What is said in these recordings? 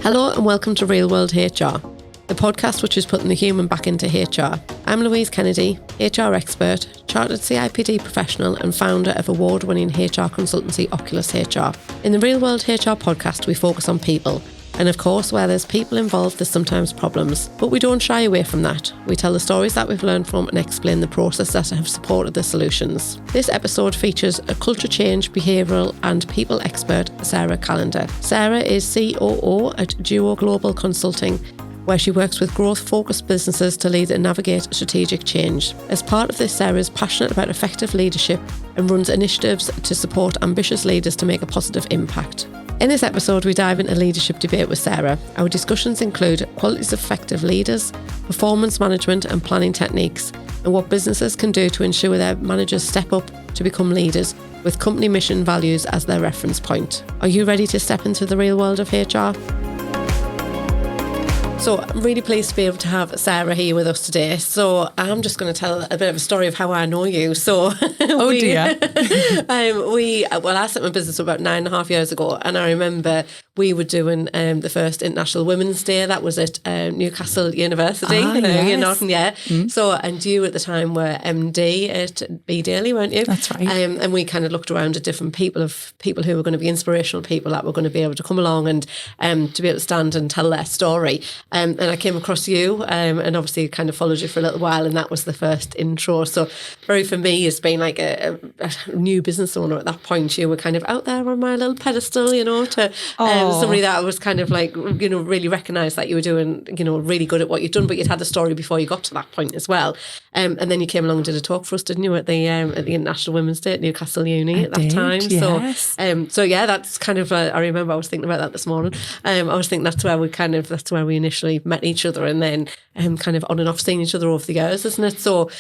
Hello and welcome to Real World HR, the podcast which is putting the human back into HR. I'm Louise Kennedy, HR expert, chartered CIPD professional and founder of award-winning HR consultancy Oculus HR. In the Real World HR podcast, we focus on people. And of course, where there's people involved, there's sometimes problems. But we don't shy away from that. We tell the stories that we've learned from and explain the process that have supported the solutions. This episode features a culture change, behavioural and people expert, Sarah Callender. Sarah is COO at Duo Global Consulting, where she works with growth-focused businesses to lead and navigate strategic change. As part of this, Sarah is passionate about effective leadership and runs initiatives to support ambitious leaders to make a positive impact. In this episode, we dive into leadership debate with Sarah. Our discussions include qualities of effective leaders, performance management and planning techniques, and what businesses can do to ensure their managers step up to become leaders with company mission values as their reference point. Are you ready to step into the real world of HR? So I'm really pleased to be able to have Sarah here with us today. So I'm just going to tell a bit of a story of how I know you. So dear. I set my business up about 9.5 years ago, and I remember we were doing the first International Women's Day. That was at Newcastle University. Yes. So, and you at the time were MD at B Daily, weren't you? That's right. And we kind of looked around at different people who were going to be inspirational people that were going to be able to come along and to be able to stand and tell their story. And I came across you and obviously kind of followed you for a little while, and that was the first intro. So very for me, as being like a new business owner at that point, you were kind of out there on my little pedestal, to somebody that I was kind of like, really recognised that you were doing, really good at what you'd done, but you'd had a story before you got to that point as well. And then you came along and did a talk for us, didn't you, at the International Women's Day at Newcastle Uni at that time. Yes. So yeah, that's kind of, I remember I was thinking about that this morning. I was thinking that's where we initially met each other, and then kind of on and off seeing each other over the years, isn't it? So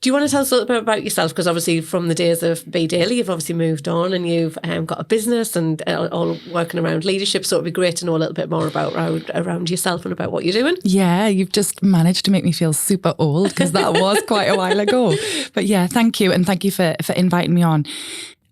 do you want to tell us a little bit about yourself? Because obviously from the days of B Daily, you've obviously moved on and you've got a business and all working around leadership. So it'd be great to know a little bit more about around yourself and about what you're doing. Yeah, you've just managed to make me feel super old, because that was quite a while ago. But yeah, thank you. And thank you for inviting me on.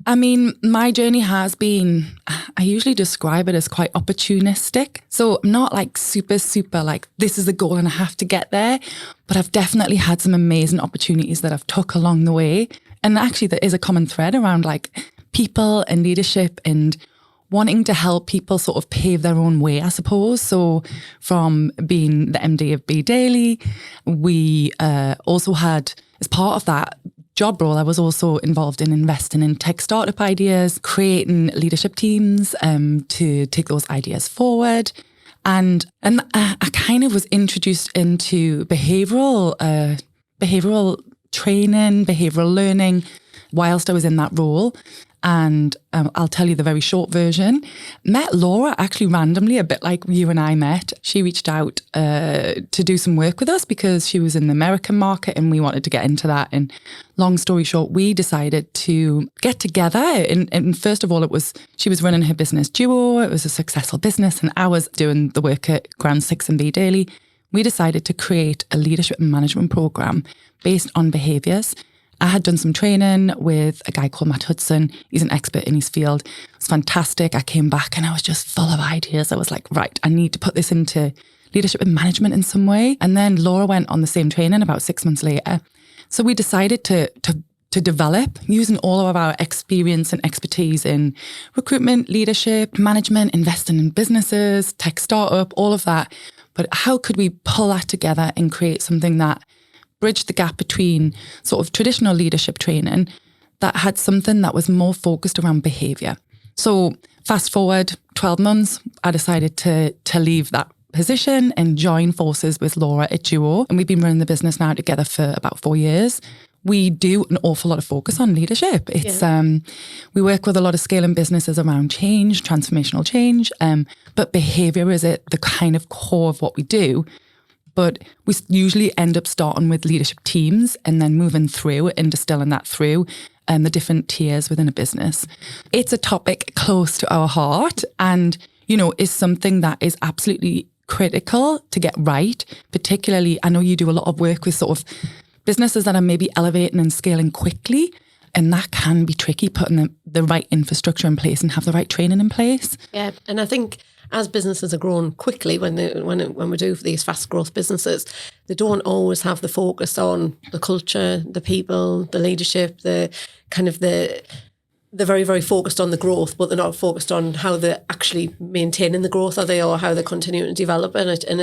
I mean, my journey has been, I usually describe it as quite opportunistic. So I'm not like super like, this is the goal and I have to get there. But I've definitely had some amazing opportunities that I've took along the way. And actually there is a common thread around like people and leadership and wanting to help people sort of pave their own way, I suppose. So from being the MD of B Daily, we also had, as part of that job role, I was also involved in investing in tech startup ideas, creating leadership teams to take those ideas forward. And I kind of was introduced into behavioural training, behavioural learning whilst I was in that role. And I'll tell you the very short version. Met Laura actually randomly, a bit like you and I met. She reached out to do some work with us because she was in the American market and we wanted to get into that. And long story short, we decided to get together. And first of all, she was running her business Duo. It was a successful business, and I was doing the work at Ground 6 and B Daily. We decided to create a leadership and management program based on behaviours. I had done some training with a guy called Matt Hudson. He's an expert in his field. It's fantastic. I came back and I was just full of ideas. I was like, right, I need to put this into leadership and management in some way. And then Laura went on the same training about 6 months later. So we decided to develop, using all of our experience and expertise in recruitment, leadership, management, investing in businesses, tech startup, all of that. But how could we pull that together and create something that bridged the gap between sort of traditional leadership training that had something that was more focused around behaviour? So fast forward 12 months, I decided to leave that position and join forces with Laura at Duo. And we've been running the business now together for about 4 years. We do an awful lot of focus on leadership. It's we work with a lot of scaling businesses around change, transformational change, but behaviour is at the kind of core of what we do. But we usually end up starting with leadership teams and then moving through and distilling that through the different tiers within a business. It's a topic close to our heart and, is something that is absolutely critical to get right. Particularly, I know you do a lot of work with sort of businesses that are maybe elevating and scaling quickly. And that can be tricky, putting the right infrastructure in place and have the right training in place. Yeah, and I think as businesses are growing quickly, when we do for these fast growth businesses, they don't always have the focus on the culture, the people, the leadership, they're very, very focused on the growth, but they're not focused on how they're actually maintaining the growth, are they, or how they're continuing to develop in it. And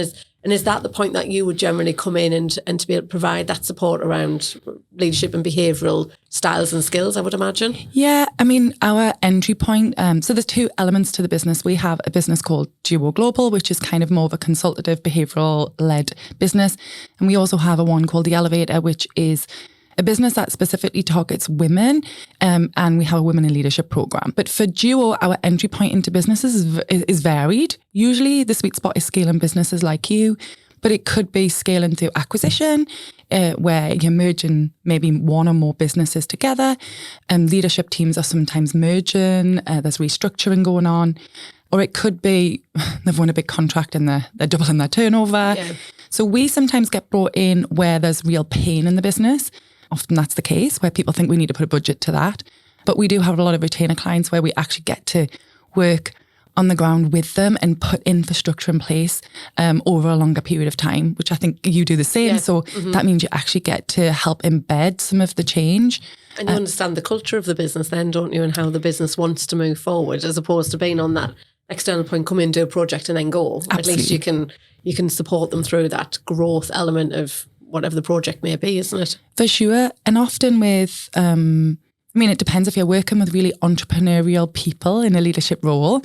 is that the point that you would generally come in and to be able to provide that support around leadership and behavioural styles and skills, I would imagine? Yeah, I mean, our entry point, so there's two elements to the business. We have a business called Duo Global, which is kind of more of a consultative behavioural-led business. And we also have a one called The Elevator, which is a business that specifically targets women, and we have a women in leadership program. But for Duo, our entry point into businesses is varied. Usually the sweet spot is scaling businesses like you, but it could be scaling through acquisition, where you're merging maybe one or more businesses together. Leadership teams are sometimes merging, there's restructuring going on. Or it could be they've won a big contract and they're doubling their turnover. Yeah. So we sometimes get brought in where there's real pain in the business. Often that's the case, where people think we need to put a budget to that. But we do have a lot of retainer clients where we actually get to work on the ground with them and put infrastructure in place over a longer period of time, which I think you do the same. Yeah. So that means you actually get to help embed some of the change. And you understand the culture of the business then, don't you, and how the business wants to move forward, as opposed to being on that external point, come in, do a project and then go. Absolutely. At least you can support them through that growth element of whatever the project may be, isn't it? For sure. And often with, it depends if you're working with really entrepreneurial people in a leadership role.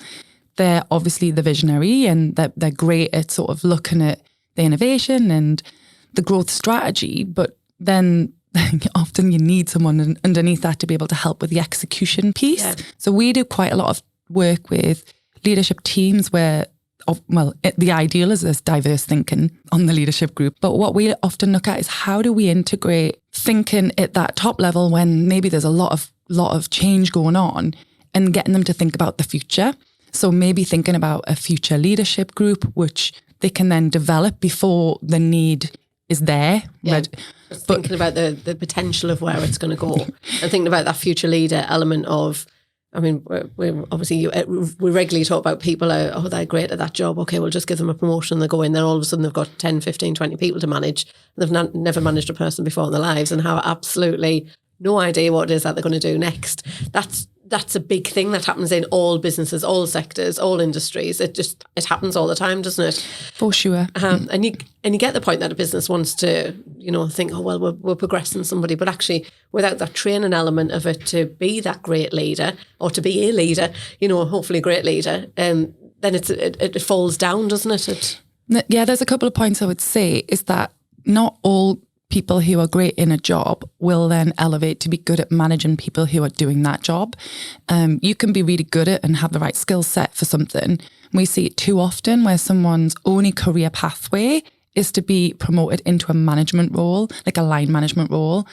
They're obviously the visionary and they're great at sort of looking at the innovation and the growth strategy. But then often you need someone underneath that to be able to help with the execution piece. Yeah. So we do quite a lot of work with leadership teams where the ideal is this diverse thinking on the leadership group. But what we often look at is how do we integrate thinking at that top level when maybe there's a lot of change going on, and getting them to think about the future. So maybe thinking about a future leadership group, which they can then develop before the need is there. Yeah. But thinking about the potential of where it's going to go and thinking about that future leader element of, we obviously we regularly talk about people, they're great at that job. Okay, we'll just give them a promotion. They go in there, all of a sudden they've got 10, 15, 20 people to manage. They've never managed a person before in their lives and have absolutely no idea what it is that they're going to do next. That's a big thing that happens in all businesses, all sectors, all industries. It happens all the time, doesn't it? For sure. And you get the point that a business wants to, think, we're progressing somebody, but actually without that training element of it to be that great leader or to be a leader, hopefully a great leader, then it falls down, doesn't it? Yeah, there's a couple of points I would say is that not all people who are great in a job will then elevate to be good at managing people who are doing that job. You can be really good at and have the right skill set for something. We see it too often where someone's only career pathway is to be promoted into a management role, like a line management role.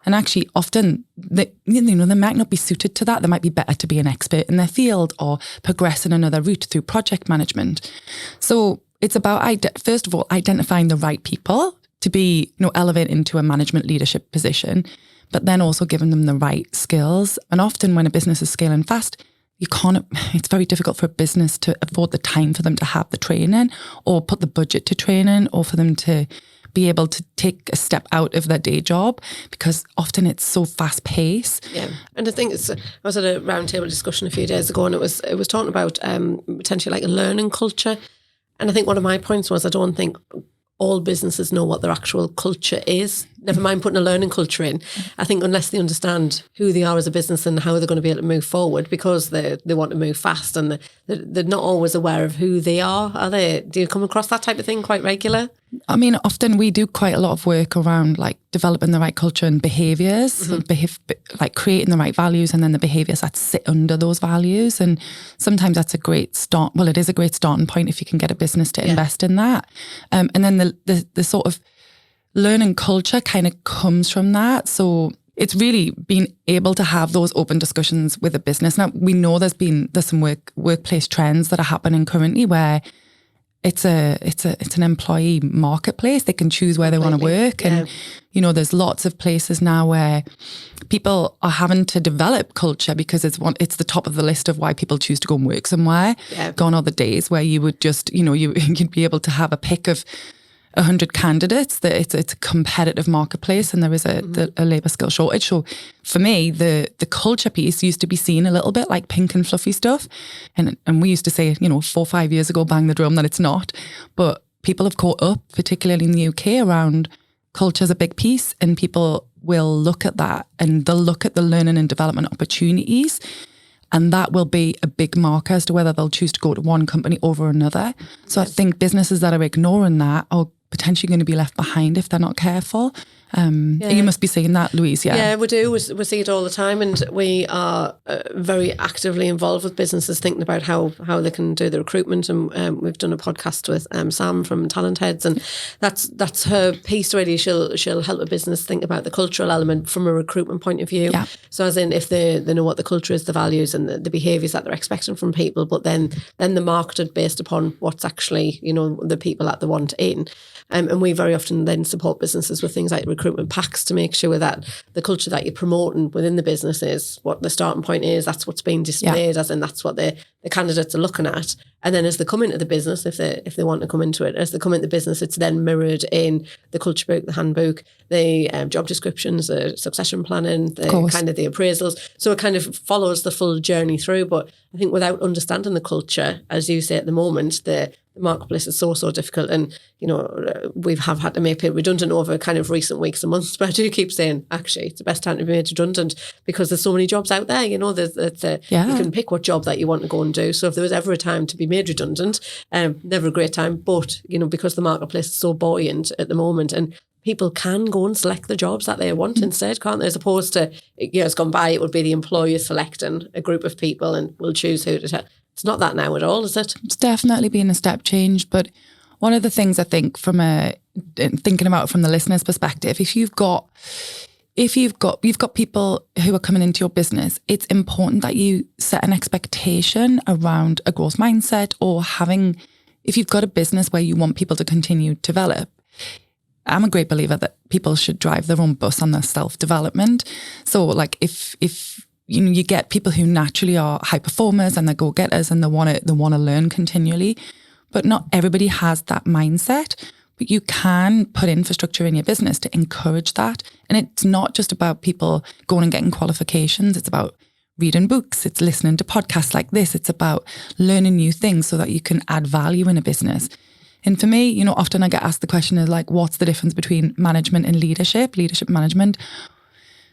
And actually often they might not be suited to that. They might be better to be an expert in their field or progress in another route through project management. So it's about, first of all, identifying the right people to be, elevate into a management leadership position, but then also giving them the right skills. And often when a business is scaling fast, it's very difficult for a business to afford the time for them to have the training or put the budget to training or for them to be able to take a step out of their day job because often it's so fast paced. Yeah. And I think I was at a roundtable discussion a few days ago and it was talking about potentially like a learning culture. And I think one of my points was I don't think all businesses know what their actual culture is, never mind putting a learning culture in. I think unless they understand who they are as a business and how they're going to be able to move forward because they want to move fast and they're not always aware of who they are they? Do you come across that type of thing quite regular? Often we do quite a lot of work around like developing the right culture and behaviours, like creating the right values and then the behaviours that sit under those values. And sometimes that's a great start. Well, it is a great starting point if you can get a business to invest in that. And then the sort of learning culture kind of comes from that. So it's really being able to have those open discussions with a business. Now, we know there's some workplace trends that are happening currently where it's an employee marketplace. They can choose where they want to work. And, there's lots of places now where people are having to develop culture because it's the top of the list of why people choose to go and work somewhere. Yeah. Gone are the days where you would just, you'd be able to have a pick of 100 candidates. That it's a competitive marketplace, and there is a labour skill shortage. So for me, the culture piece used to be seen a little bit like pink and fluffy stuff, and we used to say 4 or 5 years ago, bang the drum, that it's not. But people have caught up, particularly in the UK, around culture's a big piece, and people will look at that, and they'll look at the learning and development opportunities. And that will be a big marker as to whether they'll choose to go to one company over another. So I think businesses that are ignoring that are potentially going to be left behind if they're not careful. You must be seeing that, Louise. Yeah, we do. We see it all the time, and we are very actively involved with businesses thinking about how they can do the recruitment. And we've done a podcast with Sam from Talent Heads, and that's her piece really. She'll help a business think about the cultural element from a recruitment point of view. Yeah. So as in, if they know what the culture is, the values and the behaviours that they're expecting from people, but then they're marketed based upon what's actually the people that they want in. And we very often then support businesses with things like recruitment packs to make sure that the culture that you're promoting within the business is what the starting point is. That's what's being displayed, as in that's what the candidates are looking at. And then as they come into the business, if they want to come into it, as they come into the business, it's then mirrored in the culture book, the handbook, the job descriptions, the succession planning, the appraisals. So it kind of follows the full journey through. But I think without understanding the culture, as you say at the moment, the marketplace is so difficult, and we have had to make people redundant over kind of recent weeks and months. But I do keep saying, actually, it's the best time to be made redundant because there's so many jobs out there. You can pick what job that you want to go and do. So if there was ever a time to be made redundant, never a great time. But because the marketplace is so buoyant at the moment, and people can go and select the jobs that they want instead, can't they? As opposed to years gone by, it would be the employer selecting a group of people and will choose who to tell. It's not that now at all, is it? It's definitely been a step change. But one of the things I think thinking about it from the listener's perspective, if you've got people who are coming into your business, it's important that you set an expectation around a growth mindset, or if you've got a business where you want people to continue to develop. I'm a great believer that people should drive their own bus on their self-development. So like if you get people who naturally are high performers and they're go-getters and they want to learn continually, but not everybody has that mindset. But you can put infrastructure in your business to encourage that. And it's not just about people going and getting qualifications. It's about reading books. It's listening to podcasts like this. It's about learning new things so that you can add value in a business. And for me, often I get asked the question of like, what's the difference between management and leadership management?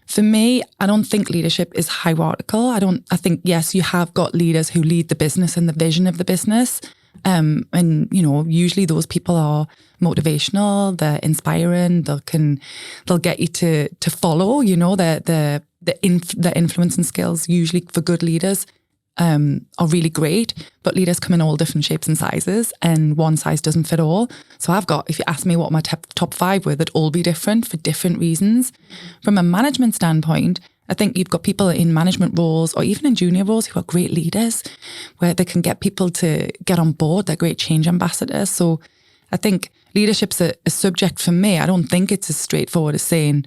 For me, I don't think leadership is hierarchical. I think, yes, you have got leaders who lead the business and the vision of the business. And, usually those people are motivational, they're inspiring, they'll get you to follow, the influence and skills usually for good leaders are really great, but leaders come in all different shapes and sizes, and one size doesn't fit all. So if you ask me what my top 5 were, they'd all be different for different reasons. From a management standpoint, I think you've got people in management roles or even in junior roles who are great leaders, where they can get people to get on board. They're great change ambassadors. So I think leadership's a subject for me. I don't think it's as straightforward as saying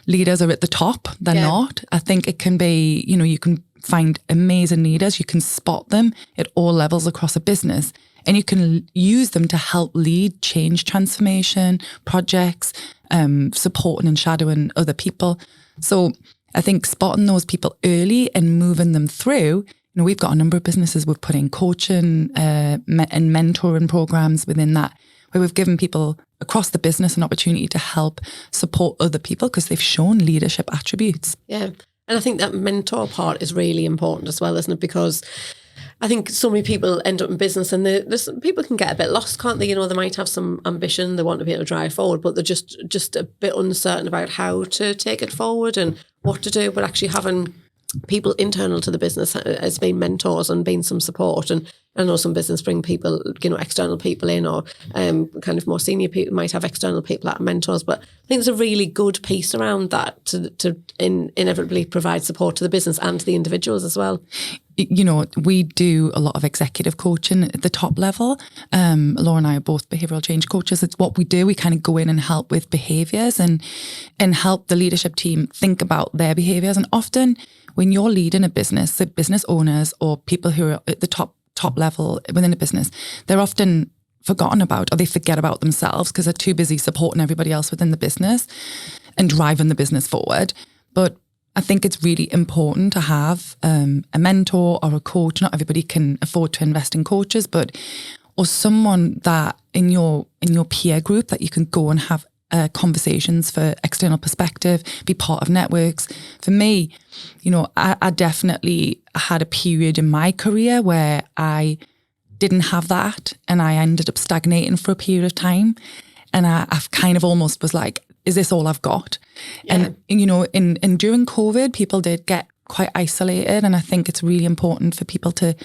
leaders are at the top. They're not. I think it can be, you can find amazing leaders. You can spot them at all levels across a business, and you can use them to help lead change transformation projects, supporting and shadowing other people. So I think spotting those people early and moving them through, we've got a number of businesses we've put in coaching and mentoring programs within that, where we've given people across the business an opportunity to help support other people because they've shown leadership attributes. Yeah. And I think that mentor part is really important as well, isn't it? Because I think so many people end up in business and people can get a bit lost, can't they? They might have some ambition, they want to be able to drive forward, but they're just a bit uncertain about how to take it forward and what to do. But actually having people internal to the business as being mentors and being some support. And I know some business bring people, external people in, or kind of more senior people might have external people that are mentors. But I think there's a really good piece around that to inevitably provide support to the business and to the individuals as well. we do a lot of executive coaching at the top level. Laura and I are both behavioural change coaches. It's what we do. We kind of go in and help with behaviours and help the leadership team think about their behaviours. And often when you're leading a business, the business owners or people who are at the top level within a business, they're often forgotten about, or they forget about themselves because they're too busy supporting everybody else within the business and driving the business forward. But I think it's really important to have a mentor or a coach. Not everybody can afford to invest in coaches, or someone that in your peer group that you can go and have conversations for external perspective, be part of networks. For me, I definitely had a period in my career where I didn't have that, and I ended up stagnating for a period of time. And I've kind of almost was like, is this all I've got? Yeah. And during COVID, people did get quite isolated. And I think it's really important for people to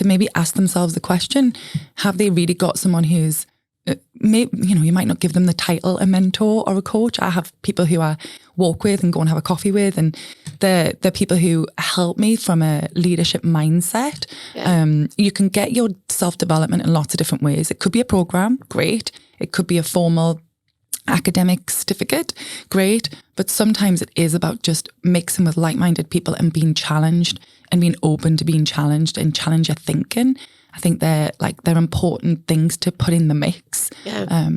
maybe ask themselves the question, have they really got someone who's, you might not give them the title a mentor or a coach. I have people who I walk with and go and have a coffee with, and they're people who help me from a leadership mindset. Yeah. You can get your self-development in lots of different ways. It could be a program, great. It could be a formal academic certificate, great. But sometimes it is about just mixing with like-minded people and being challenged and being open to being challenged and challenge your thinking. I think they're important things to put in the mix. Yeah.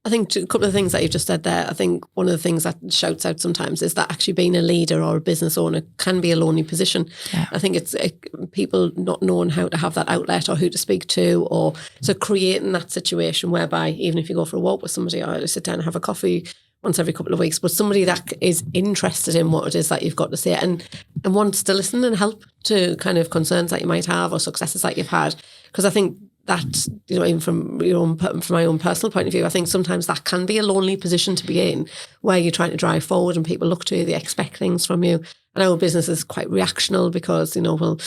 I think a couple of things that you've just said there, I think one of the things that shouts out sometimes is that actually being a leader or a business owner can be a lonely position. Yeah. I think it's people not knowing how to have that outlet or who to speak to, or so creating that situation whereby even if you go for a walk with somebody or sit down and have a coffee once every couple of weeks, but somebody that is interested in what it is that you've got to say and wants to listen and help to kind of concerns that you might have or successes that you've had. Because I think that, even from my own personal point of view, I think sometimes that can be a lonely position to be in, where you're trying to drive forward and people look to you, they expect things from you. And our business is quite reactional because, we'll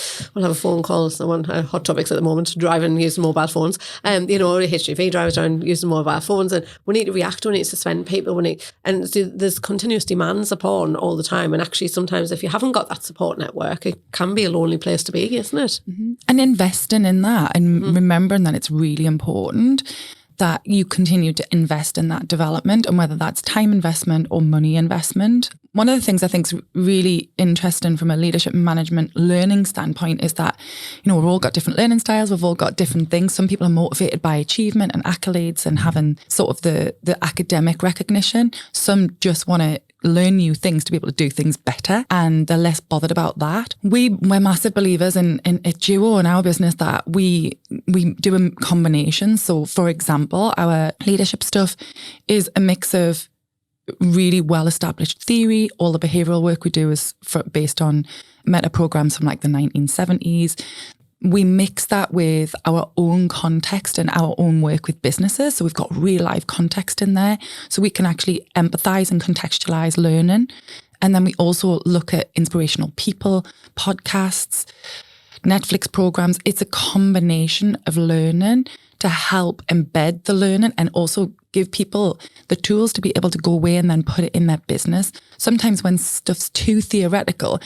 have a phone call, someone, hot topics at the moment, driving using mobile phones, HGV drivers around using mobile phones, and we need to react, we need to suspend people, and there's continuous demands upon all the time. And actually sometimes if you haven't got that support network, it can be a lonely place to be, isn't it? Mm-hmm. And investing in that and remembering that it's really important that you continue to invest in that development, and whether that's time investment or money investment. One of the things I think is really interesting from a leadership and management learning standpoint is that, we've all got different learning styles, we've all got different things. Some people are motivated by achievement and accolades and having sort of the academic recognition. Some just want to learn new things to be able to do things better, and they're less bothered about that. We're massive believers in a duo in our business that we do a combination. So for example, our leadership stuff is a mix of really well-established theory. All the behavioural work we do is based on meta programs from like the 1970s. We mix that with our own context and our own work with businesses. So we've got real life context in there. So we can actually empathise and contextualise learning. And then we also look at inspirational people, podcasts, Netflix programs. It's a combination of learning to help embed the learning and also give people the tools to be able to go away and then put it in their business. Sometimes when stuff's too theoretical,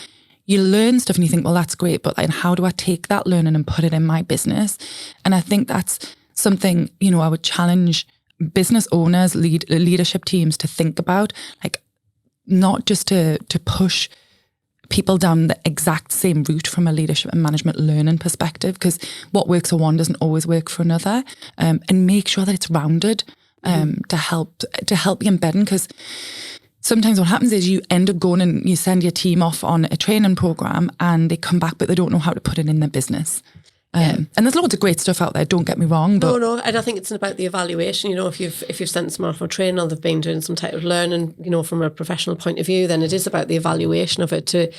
you learn stuff and you think, well, that's great, but like, how do I take that learning and put it in my business? And I think that's something, I would challenge business owners, leadership teams to think about, like not just to push people down the exact same route from a leadership and management learning perspective, because what works for one doesn't always work for another, and make sure that it's rounded to help you embedding, because sometimes what happens is you end up going and you send your team off on a training program and they come back but they don't know how to put it in their business. And there's loads of great stuff out there, don't get me wrong. But No, and I think it's about the evaluation. If you've sent someone off for training or they've been doing some type of learning, from a professional point of view, then it is about the evaluation of it to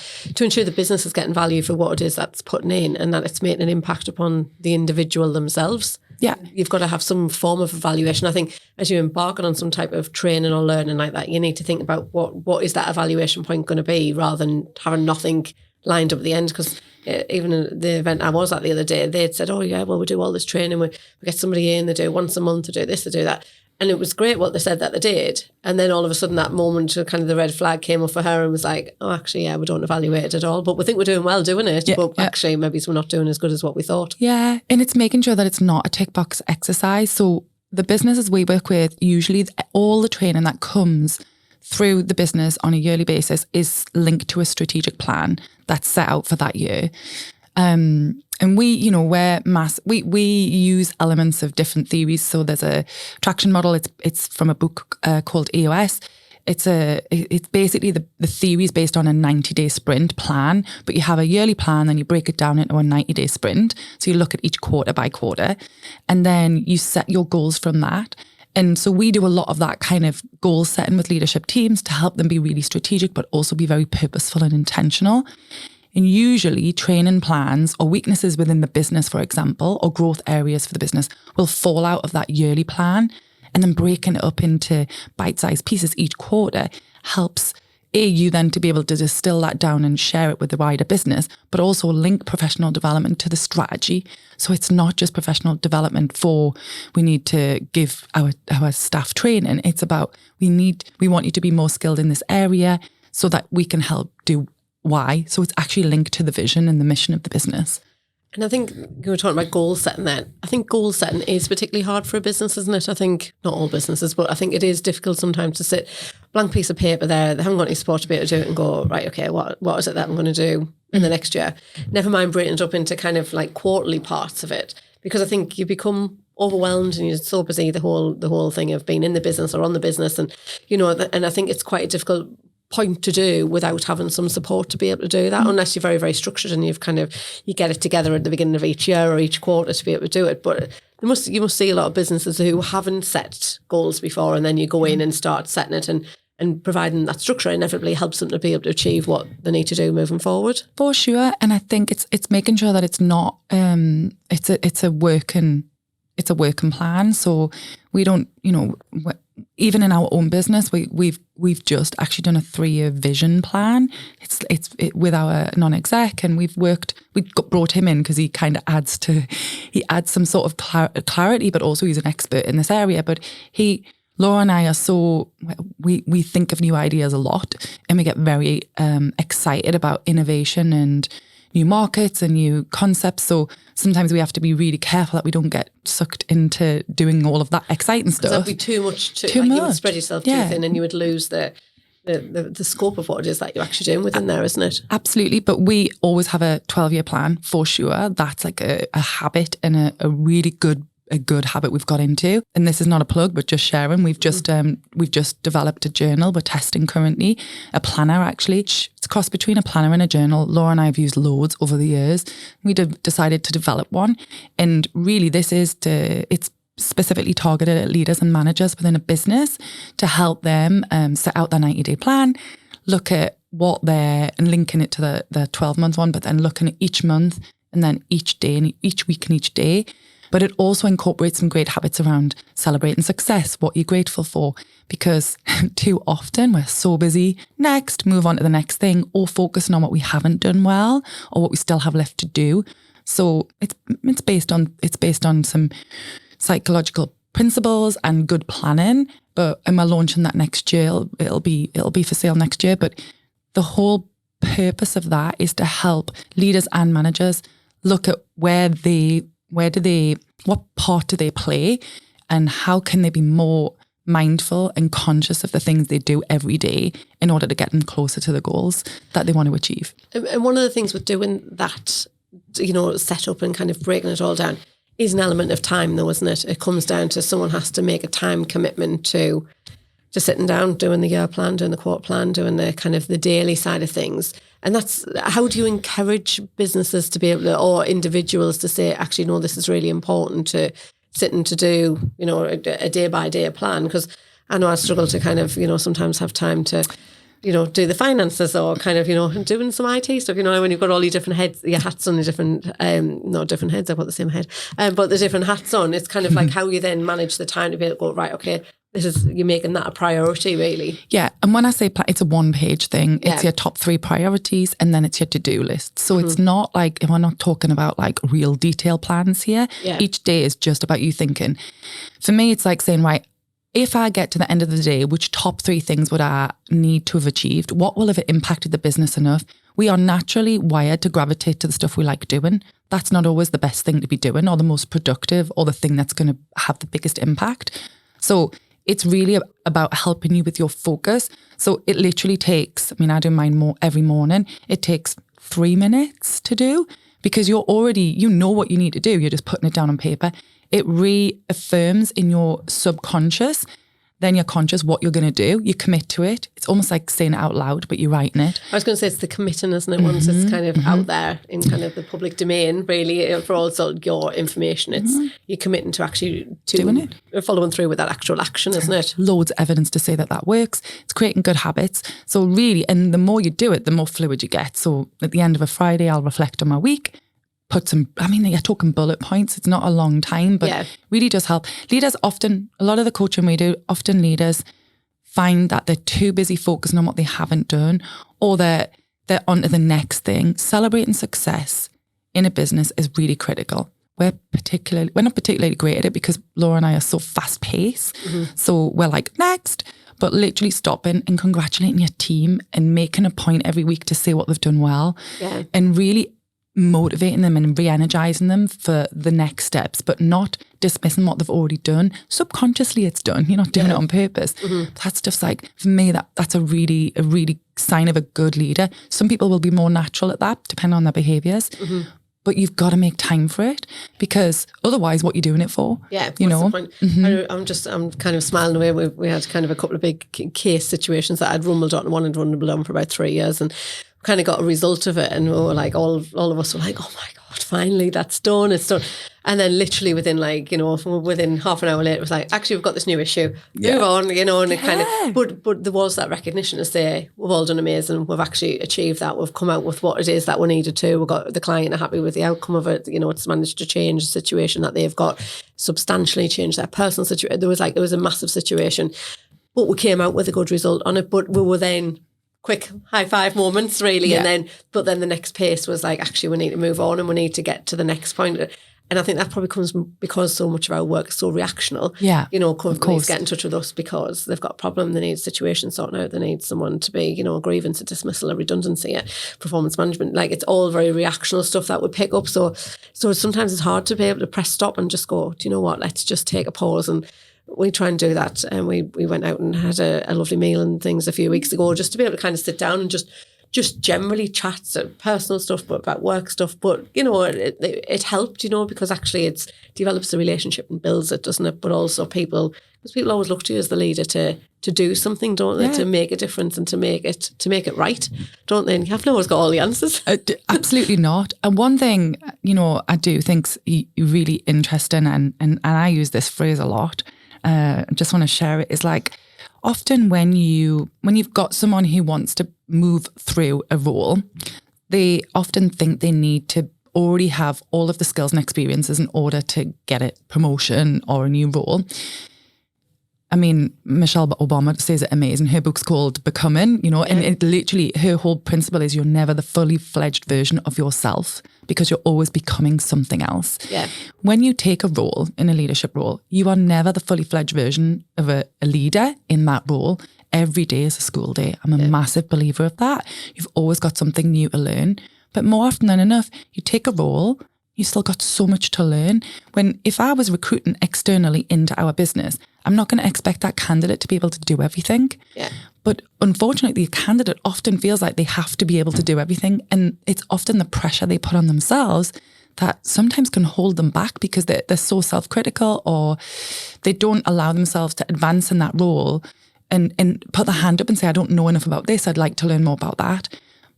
ensure the business is getting value for what it is that's putting in and that it's making an impact upon the individual themselves. Yeah. You've got to have some form of evaluation. I think as you're embarking on some type of training or learning like that, you need to think about what is that evaluation point going to be, rather than having nothing lined up at the end. Because even in the event I was at the other day, they had said, oh yeah, well, we do all this training, we get somebody in, they do once a month, they do this, they do that. And it was great what they said that they did. And then all of a sudden that moment, kind of the red flag came up for her and was like, oh, actually, yeah, we don't evaluate it at all. But we think we're doing well doing it. But actually, maybe we're not doing as good as what we thought. Yeah. And it's making sure that it's not a tick box exercise. So the businesses we work with, usually all the training that comes through the business on a yearly basis is linked to a strategic plan that's set out for that year. And we, you know, we use elements of different theories. So there's a traction model. It's from a book called E06. It's basically the theory is based on a 90-day sprint plan, but you have a yearly plan, then you break it down into a 90-day sprint. So you look at each quarter by quarter, and then you set your goals from that. And so we do a lot of that kind of goal setting with leadership teams to help them be really strategic, but also be very purposeful and intentional. And usually training plans or weaknesses within the business, for example, or growth areas for the business will fall out of that yearly plan. And then breaking it up into bite-sized pieces each quarter helps you then to be able to distill that down and share it with the wider business, but also link professional development to the strategy. So it's not just professional development for we need to give our staff training. It's about we want you to be more skilled in this area so that we can help do why. So it's actually linked to the vision and the mission of the business. And I think you were talking about goal setting then. I think goal setting is particularly hard for a business, isn't it? I think, not all businesses, but I think it is difficult sometimes to sit, blank piece of paper there, they haven't got any support to be able to do it and go, right, okay, what is it that I'm going to do in the next year? Never mind breaking it up into kind of like quarterly parts of it, because I think you become overwhelmed and you're so busy, the whole thing of being in the business or on the business. And, you know, and I think it's quite a difficult point to do without having some support to be able to do that, unless you're very, very structured and you get it together at the beginning of each year or each quarter to be able to do it. But you must see a lot of businesses who haven't set goals before, and then you go in and start setting it, and providing that structure inevitably helps them to be able to achieve what they need to do moving forward. For sure. And I think it's making sure that it's not it's a working plan. So we don't, you know, even in our own business, we've just actually done a 3-year vision plan. It's with our non-exec, and we brought him in because he kind of adds some sort of clarity, but also he's an expert in this area. But Laura and I are we think of new ideas a lot, and we get very excited about innovation and new markets and new concepts. So sometimes we have to be really careful that we don't get sucked into doing all of that exciting stuff. That'd be too much. You would spread yourself too thin, and you would lose the scope of what it is that you're actually doing within there, isn't it? Absolutely. But we always have a 12-year plan for sure. That's like a habit and a really good habit we've got into. And this is not a plug, but just sharing. We've just developed a journal. We're testing currently a planner, actually. It's a cross between a planner and a journal. Laura and I have used loads over the years. We decided to develop one. And really it's specifically targeted at leaders and managers within a business to help them set out their 90-day plan, look at and linking it to the 12-month one, but then looking at each month and then each day and each week and each day. But it also incorporates some great habits around celebrating success, what you're grateful for, because too often we're so busy, move on to the next thing, or focusing on what we haven't done well or what we still have left to do. So it's based on some psychological principles and good planning. But am I launching that next year? It'll be for sale next year. But the whole purpose of that is to help leaders and managers look at what part do they play, and how can they be more mindful and conscious of the things they do every day in order to get them closer to the goals that they want to achieve. And one of the things with doing that, you know, set up and kind of breaking it all down is an element of time though, isn't it? It comes down to someone has to make a time commitment to sitting down, doing the year plan, doing the quarter plan, doing the kind of the daily side of things. And that's, how do you encourage businesses to be able to, or individuals to say, actually, no, this is really important to sit and to do, you know, a day by day plan? Because I know I struggle to kind of, you know, sometimes have time to, you know, do the finances or kind of, you know, doing some IT stuff, you know, when you've got all your different heads, your hats on, the different, not different heads, I've got the same head, but the different hats on. It's kind of like how you then manage the time to be able to go, right, okay, you're making that a priority, really. Yeah. And when I say it's a 1-page thing, it's your top 3 priorities and then it's your to-do list. So it's not like, we're not talking about like real detailed plans here. Yeah. Each day is just about you thinking. For me, it's like saying, right, if I get to the end of the day, which top 3 things would I need to have achieved? What will have impacted the business enough? We are naturally wired to gravitate to the stuff we like doing. That's not always the best thing to be doing or the most productive or the thing that's going to have the biggest impact. So it's really about helping you with your focus. So it literally takes, I do mine every morning. It takes 3 minutes to do because you're already, you know what you need to do. You're just putting it down on paper. It reaffirms in your subconscious, then your conscious, what you're going to do. You commit to it. It's almost like saying it out loud, but you're writing it. I was going to say it's the committing, isn't it? Once it's kind of out there in kind of the public domain, really, for also your information, it's you're committing to actually doing it, following through with that actual action, isn't it? Loads of evidence to say that works. It's creating good habits. So really, and the more you do it, the more fluid you get. So at the end of a Friday, I'll reflect on my week. Put some, you're talking bullet points. It's not a long time, but really does help. Leaders often, a lot of the coaching we do, often leaders find that they're too busy focusing on what they haven't done or they're on to the next thing. Celebrating success in a business is really critical. We're not particularly great at it because Laura and I are so fast paced. So we're like, next. But literally stopping and congratulating your team and making a point every week to say what they've done well and really motivating them and re-energizing them for the next steps, but not dismissing what they've already done. Subconsciously it's done. You're not doing it on purpose. That stuff's like, for me, that's a really sign of a good leader. Some people will be more natural at that, depending on their behaviors. But you've got to make time for it because otherwise what you're doing it for? Yeah, what's the point? I'm kind of smiling away. We had kind of a couple of big case situations that I'd rumbled on and one had rumbled on for about 3 years and kind of got a result of it and we were like, all of us were like, oh my God, finally that's done, it's done. And then literally within within half an hour later, it was like, actually we've got this new issue, move on, and it kind of, but there was that recognition to say, we've all done amazing, we've actually achieved that, we've come out with what it is that we needed to, we've got the client are happy with the outcome of it, it's managed to change the situation that they've got, substantially change their personal situation. There was a massive situation, but we came out with a good result on it, but we were then quick high five moments really and then the next pace was like, actually we need to move on and we need to get to the next point. And I think that probably comes because so much of our work is so reactional. Companies get in touch with us because they've got a problem, they need a situation sorted out, they need someone to be, a grievance, a dismissal, a redundancy, a performance management. Like it's all very reactional stuff that we pick up. So sometimes it's hard to be able to press stop and just go, do you know what, let's just take a pause. And we try and do that. And we went out and had a lovely meal and things a few weeks ago just to be able to kind of sit down and just generally chat personal stuff, but about work stuff. But, it helped, because actually it develops the relationship and builds it, doesn't it? But also because people always look to you as the leader to do something, don't they? To make a difference and to make it right, don't they? And you haven't always got all the answers. Absolutely not. And one thing, I do think's really interesting, and I use this phrase a lot, I just want to share it, is like often when you've got someone who wants to move through a role, they often think they need to already have all of the skills and experiences in order to get a promotion or a new role. Michelle Obama says it amazing. Her book's called Becoming, and it literally, her whole principle is you're never the fully fledged version of yourself because you're always becoming something else. Yeah. When you take a role, in a leadership role, you are never the fully fledged version of a leader in that role. Every day is a school day. I'm a massive believer of that. You've always got something new to learn. But more often than enough, you take a role, you still got so much to learn. If I was recruiting externally into our business, I'm not going to expect that candidate to be able to do everything. Yeah. But unfortunately, the candidate often feels like they have to be able to do everything. And it's often the pressure they put on themselves that sometimes can hold them back because they're so self-critical or they don't allow themselves to advance in that role and put their hand up and say, I don't know enough about this, I'd like to learn more about that.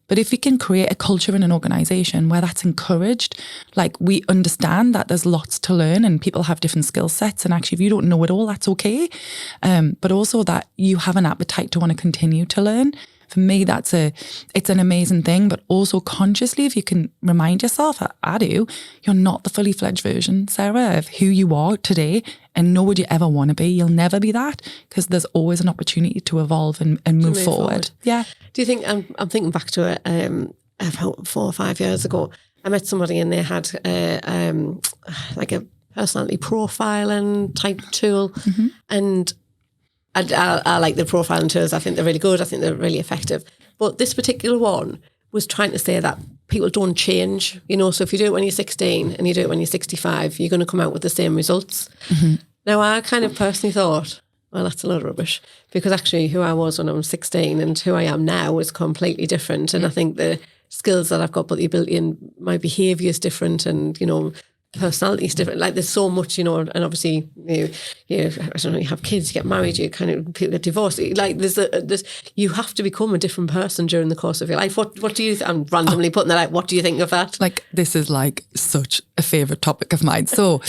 But if we can create a culture in an organisation where that's encouraged, like we understand that there's lots to learn and people have different skill sets, and actually if you don't know it all, that's okay. But also that you have an appetite to want to continue to learn. For me, it's an amazing thing, but also consciously, if you can remind yourself, I do, you're not the fully fledged version, Sarah, of who you are today, and nor would you ever want to be. You'll never be that because there's always an opportunity to evolve and move forward. Yeah. Do you think, I'm thinking back to it about 4 or 5 years ago, I met somebody and they had like a personality profiling type tool, and I like the profiling tools. I think they're really good. I think they're really effective. But this particular one was trying to say that people don't change, so if you do it when you're 16 and you do it when you're 65, you're going to come out with the same results. Mm-hmm. Now, I kind of personally thought, well, that's a lot of rubbish, because actually who I was when I was 16 and who I am now is completely different. And I think the skills that I've got, but the ability and my behaviour is different, and, personality is different. Like, there's so much, and obviously, I don't know, you have kids, you get married, people get divorced. Like, there's you have to become a different person during the course of your life. What do you? I'm randomly putting that out. What do you think of that? Like, this is like such a favourite topic of mine. So,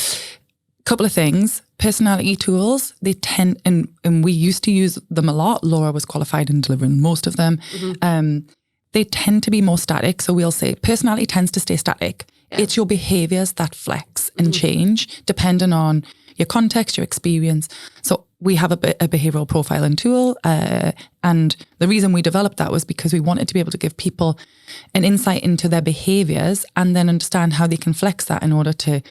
couple of things. Personality tools, they tend, and we used to use them a lot. Laura was qualified in delivering most of them. Mm-hmm. They tend to be more static. So we'll say personality tends to stay static. Yeah. It's your behaviours that flex and change depending on your context, your experience. So we have a behavioural profiling tool. And the reason we developed that was because we wanted to be able to give people an insight into their behaviours and then understand how they can flex that in order to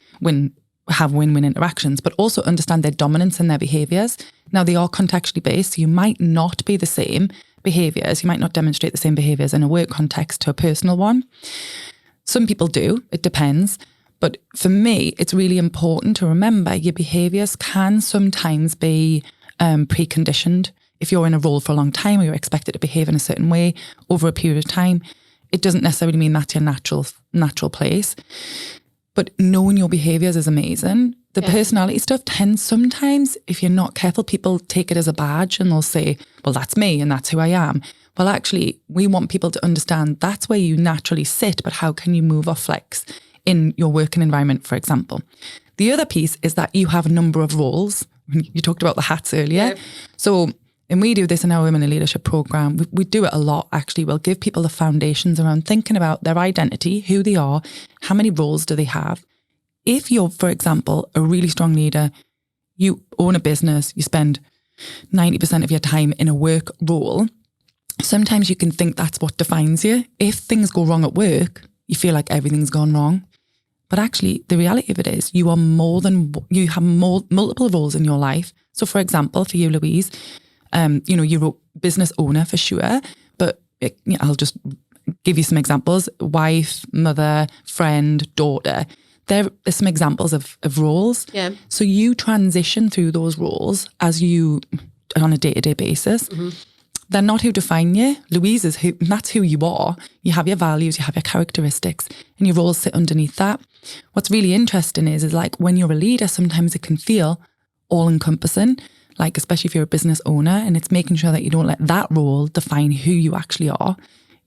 have win-win interactions, but also understand their dominance in their behaviours. Now, they are contextually based, so you might not be the same behaviours. You might not demonstrate the same behaviours in a work context to a personal one. Some people do, it depends. But for me, it's really important to remember your behaviours can sometimes be preconditioned. If you're in a role for a long time or you're expected to behave in a certain way over a period of time, it doesn't necessarily mean that's your natural place. But knowing your behaviours is amazing. The personality stuff tends sometimes, if you're not careful, people take it as a badge and they'll say, well, that's me and that's who I am. Well, actually, we want people to understand that's where you naturally sit, but how can you move or flex in your working environment, for example. The other piece is that you have a number of roles. You talked about the hats earlier. Yeah. So, and we do this in our Women in Leadership program. We do it a lot, actually. We'll give people the foundations around thinking about their identity, who they are, how many roles do they have. If you're, for example, a really strong leader, you own a business, you spend 90% of your time in a work role, sometimes you can think that's what defines you. If things go wrong at work, you feel like everything's gone wrong. But actually, the reality of it is you have multiple roles in your life. So, for example, for you, Louise, you're a business owner for sure, but I'll just give you some examples. Wife, mother, friend, daughter. There are some examples of roles. Yeah. So you transition through those roles on a day-to-day basis. Mm-hmm. They're not who define you. Louise is that's who you are. You have your values, you have your characteristics, and your roles sit underneath that. What's really interesting is like when you're a leader, sometimes it can feel all-encompassing. Like, especially if you're a business owner, and it's making sure that you don't let that role define who you actually are.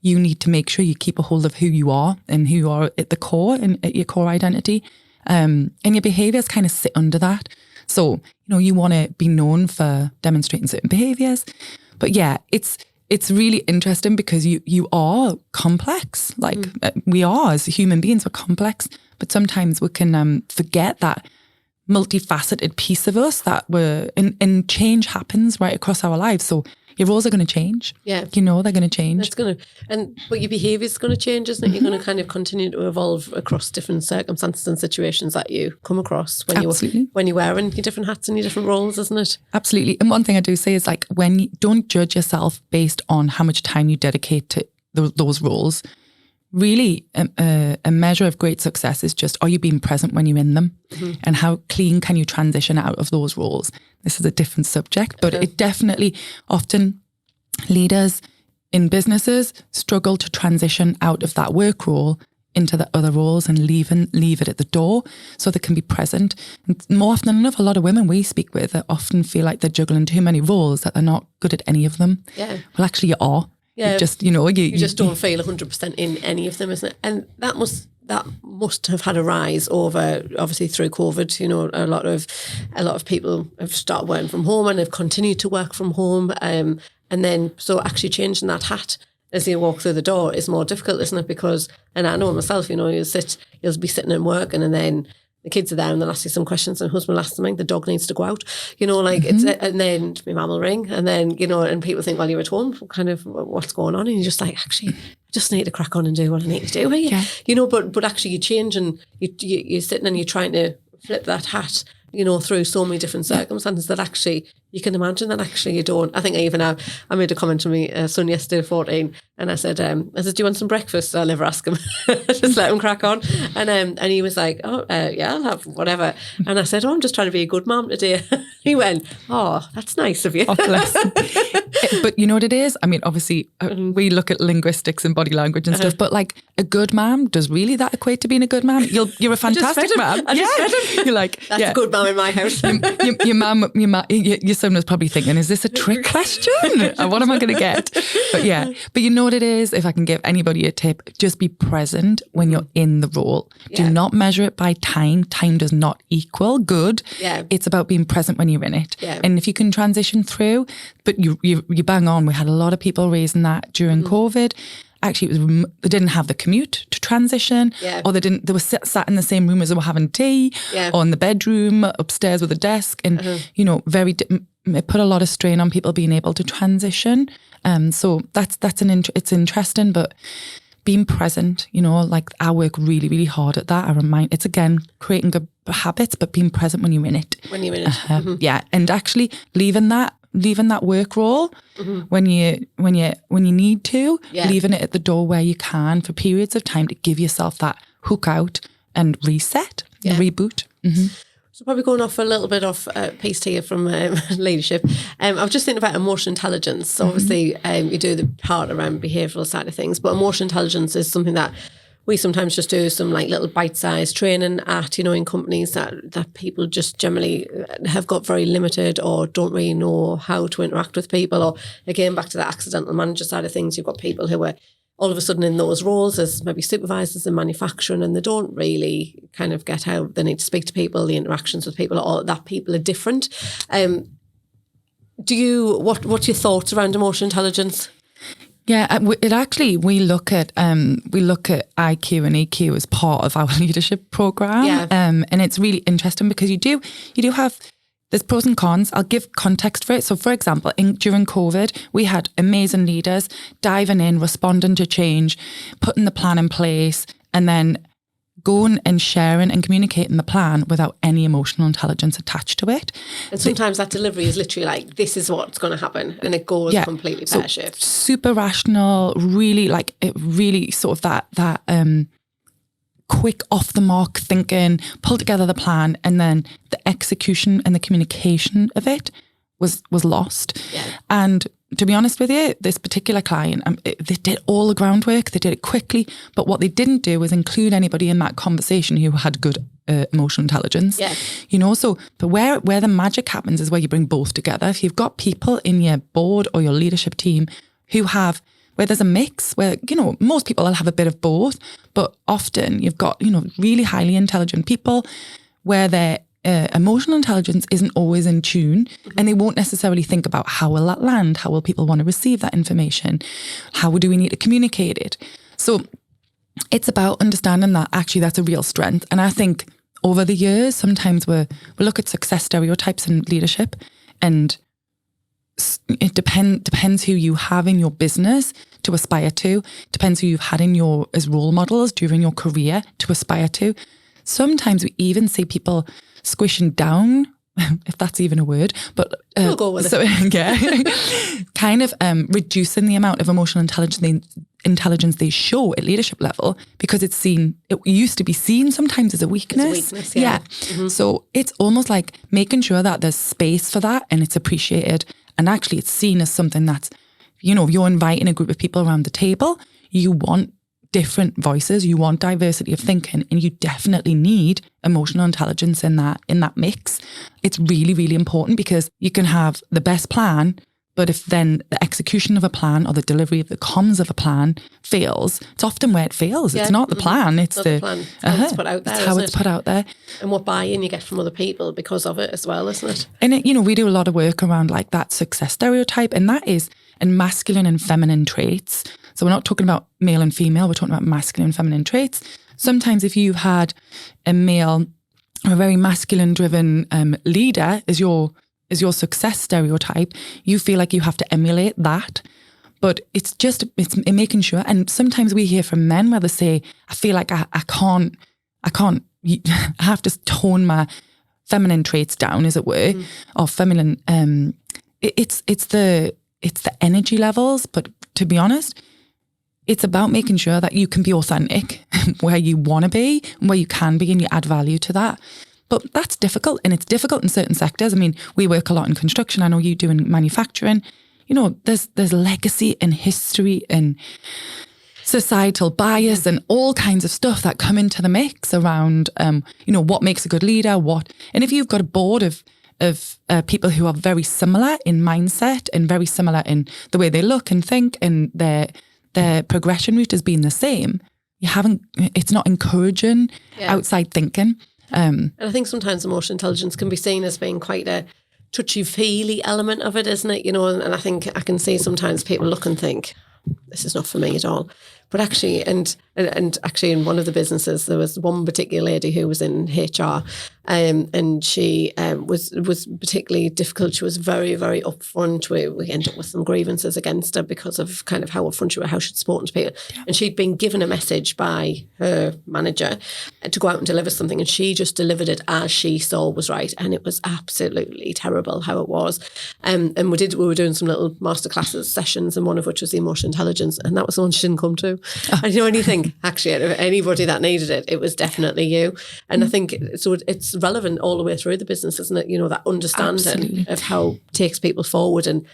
You need to make sure you keep a hold of who you are and who you are at the core and at your core identity. And your behaviours kind of sit under that. So, you want to be known for demonstrating certain behaviours. But yeah, it's really interesting because you are complex. Like we are as human beings, we're complex. But sometimes we can forget that multifaceted piece of us that and change happens right across our lives. So your roles are going to change. Yeah. They're going to change. But your behaviour is going to change, isn't it? You're going to kind of continue to evolve across different circumstances and situations that you come across when you're wearing your different hats and your different roles, isn't it? Absolutely. And one thing I do say is like, when you don't judge yourself based on how much time you dedicate to those roles. Really, a measure of great success is just, are you being present when you're in them? Mm-hmm. And how clean can you transition out of those roles? This is a different subject, but it definitely, often leaders in businesses struggle to transition out of that work role into the other roles and leave it at the door so they can be present. And more often than enough, a lot of women we speak with often feel like they're juggling too many roles, that they're not good at any of them. Yeah. Well, actually you are. Yeah, you just don't feel 100% in any of them, isn't it? And that must have had a rise over, obviously through COVID. A lot of people have started working from home and have continued to work from home. And then so actually changing that hat as you walk through the door is more difficult, isn't it? Because, and I know myself, you'll be sitting and working, and then the kids are there and they'll ask you some questions, and husband will ask something, the dog needs to go out, it's, and then my mum will ring, and then, and people think, well, you're at home, kind of what's going on? And you're just like, actually, I just need to crack on and do what I need to do here. Yeah. But actually you change, and you're sitting and you're trying to flip that hat, through so many different circumstances that actually you can imagine that actually you don't. I think I made a comment to my son yesterday, 14, and I said, do you want some breakfast? I'll never ask him. Just let him crack on. And he was like, yeah, I'll have whatever. And I said, I'm just trying to be a good mom today. He went, that's nice of you. Oh, bless. But you know what it is? I mean, obviously, we look at linguistics and body language and stuff, but like a good mom, does really that equate to being a good mom? You're a fantastic mom. I just fed him. You're like, that's a good mom in my house. Your son was probably thinking, is this a trick question? What am I going to get? But you know what it is? If I can give anybody a tip, just be present when you're in the role. Do not measure it by time. Time does not equal good. Yeah. It's about being present when you're in it. Yeah. And if you can transition through, but you bang on. We had a lot of people raising that during COVID. Actually, they didn't have the commute to transition, or they were sat in the same room as they were having tea, or in the bedroom upstairs with a desk, and it put a lot of strain on people being able to transition. So it's interesting, but being present, like I work really, really hard at that. It's again creating good habits, but being present when you're in it. When you're in it, yeah, and actually leaving that work role when you need to, leaving it at the door where you can for periods of time to give yourself that hook out and reset, and reboot. So probably going off a little bit off piece here from leadership. I was just thinking about emotional intelligence. So obviously you do the part around behavioural side of things, but emotional intelligence is something that we sometimes just do some like little bite-sized training at, in companies that people just generally have got very limited or don't really know how to interact with people. Or again, back to the accidental manager side of things, you've got people who are all of a sudden in those roles as maybe supervisors in manufacturing, and they don't really kind of get how they need to speak to people, the interactions with people, or that people are different. What's your thoughts around emotional intelligence? Yeah, we look at IQ and EQ as part of our leadership program, and it's really interesting because you do have, there's pros and cons. I'll give context for it. So, for example, during COVID, we had amazing leaders diving in, responding to change, putting the plan in place, and then going and sharing and communicating the plan without any emotional intelligence attached to it. And sometimes that delivery is literally like, this is what's going to happen, and it goes completely pear-shaped. Super rational, really sort of that quick off the mark thinking, pull together the plan, and then the execution and the communication of it was lost. Yeah. And to be honest with you, this particular client, they did all the groundwork, they did it quickly, but what they didn't do was include anybody in that conversation who had good emotional intelligence. Yeah. But where the magic happens is where you bring both together. If you've got people in your board or your leadership team where there's a mix, where, most people will have a bit of both, but often you've got, really highly intelligent people where their emotional intelligence isn't always in tune, and they won't necessarily think about how will that land, how will people want to receive that information, how do we need to communicate it. So it's about understanding that actually that's a real strength. And I think over the years, sometimes we look at success stereotypes in leadership, and it depends who you have in your business to aspire to, depends who you've had as role models during your career to aspire to. Sometimes we even see people squishing down, if that's even a word, but we'll go with it. Kind of reducing the amount of emotional intelligence they show at leadership level, because it used to be seen sometimes as a weakness. Yeah. So it's almost like making sure that there's space for that and it's appreciated, and actually it's seen as something that's, if you're inviting a group of people around the table, you want different voices, you want diversity of thinking, and you definitely need emotional intelligence in that mix. It's really, really important, because you can have the best plan, but if then the execution of a plan or the delivery of the comms of a plan fails, it's often where it fails. Yeah. It's not the plan, it's the plan. It's put out there. It's how it's put out there. And what buy-in you get from other people because of it as well, isn't it? And we do a lot of work around like that success stereotype, and that is in masculine and feminine traits. So we're not talking about male and female, we're talking about masculine and feminine traits. Sometimes if you've had a male, a very masculine driven leader as your success stereotype, you feel like you have to emulate that. But it's making sure, and sometimes we hear from men where they say, I feel like I can't I have to tone my feminine traits down, as it were, or feminine. It's the energy levels, but to be honest, it's about making sure that you can be authentic where you want to be and where you can be, and you add value to that. But that's difficult, and it's difficult in certain sectors. I mean, we work a lot in construction. I know you do in manufacturing. You know, there's legacy and history and societal bias and all kinds of stuff that come into the mix around, what makes a good leader, and if you've got a board of people who are very similar in mindset and very similar in the way they look and think, and their progression route has been the same, it's not encouraging outside thinking. And I think sometimes emotional intelligence can be seen as being quite a touchy-feely element of it, isn't it? And I think I can see sometimes people look and think, this is not for me at all. But actually, and actually in one of the businesses, there was one particular lady who was in HR, and she was particularly difficult. She was very, very upfront. We ended up with some grievances against her because of kind of how upfront she was, how she'd spoken to people. Yeah. And she'd been given a message by her manager to go out and deliver something, and she just delivered it as she saw was right. And it was absolutely terrible how it was. And we were doing some little masterclasses sessions, and one of which was the emotional intelligence, and that was the one she didn't come to. Oh. And when you think, actually, out of anybody that needed it, it was definitely you. And I think so it's relevant all the way through the business, isn't it? That understanding Absolutely. Of how it takes people forward, and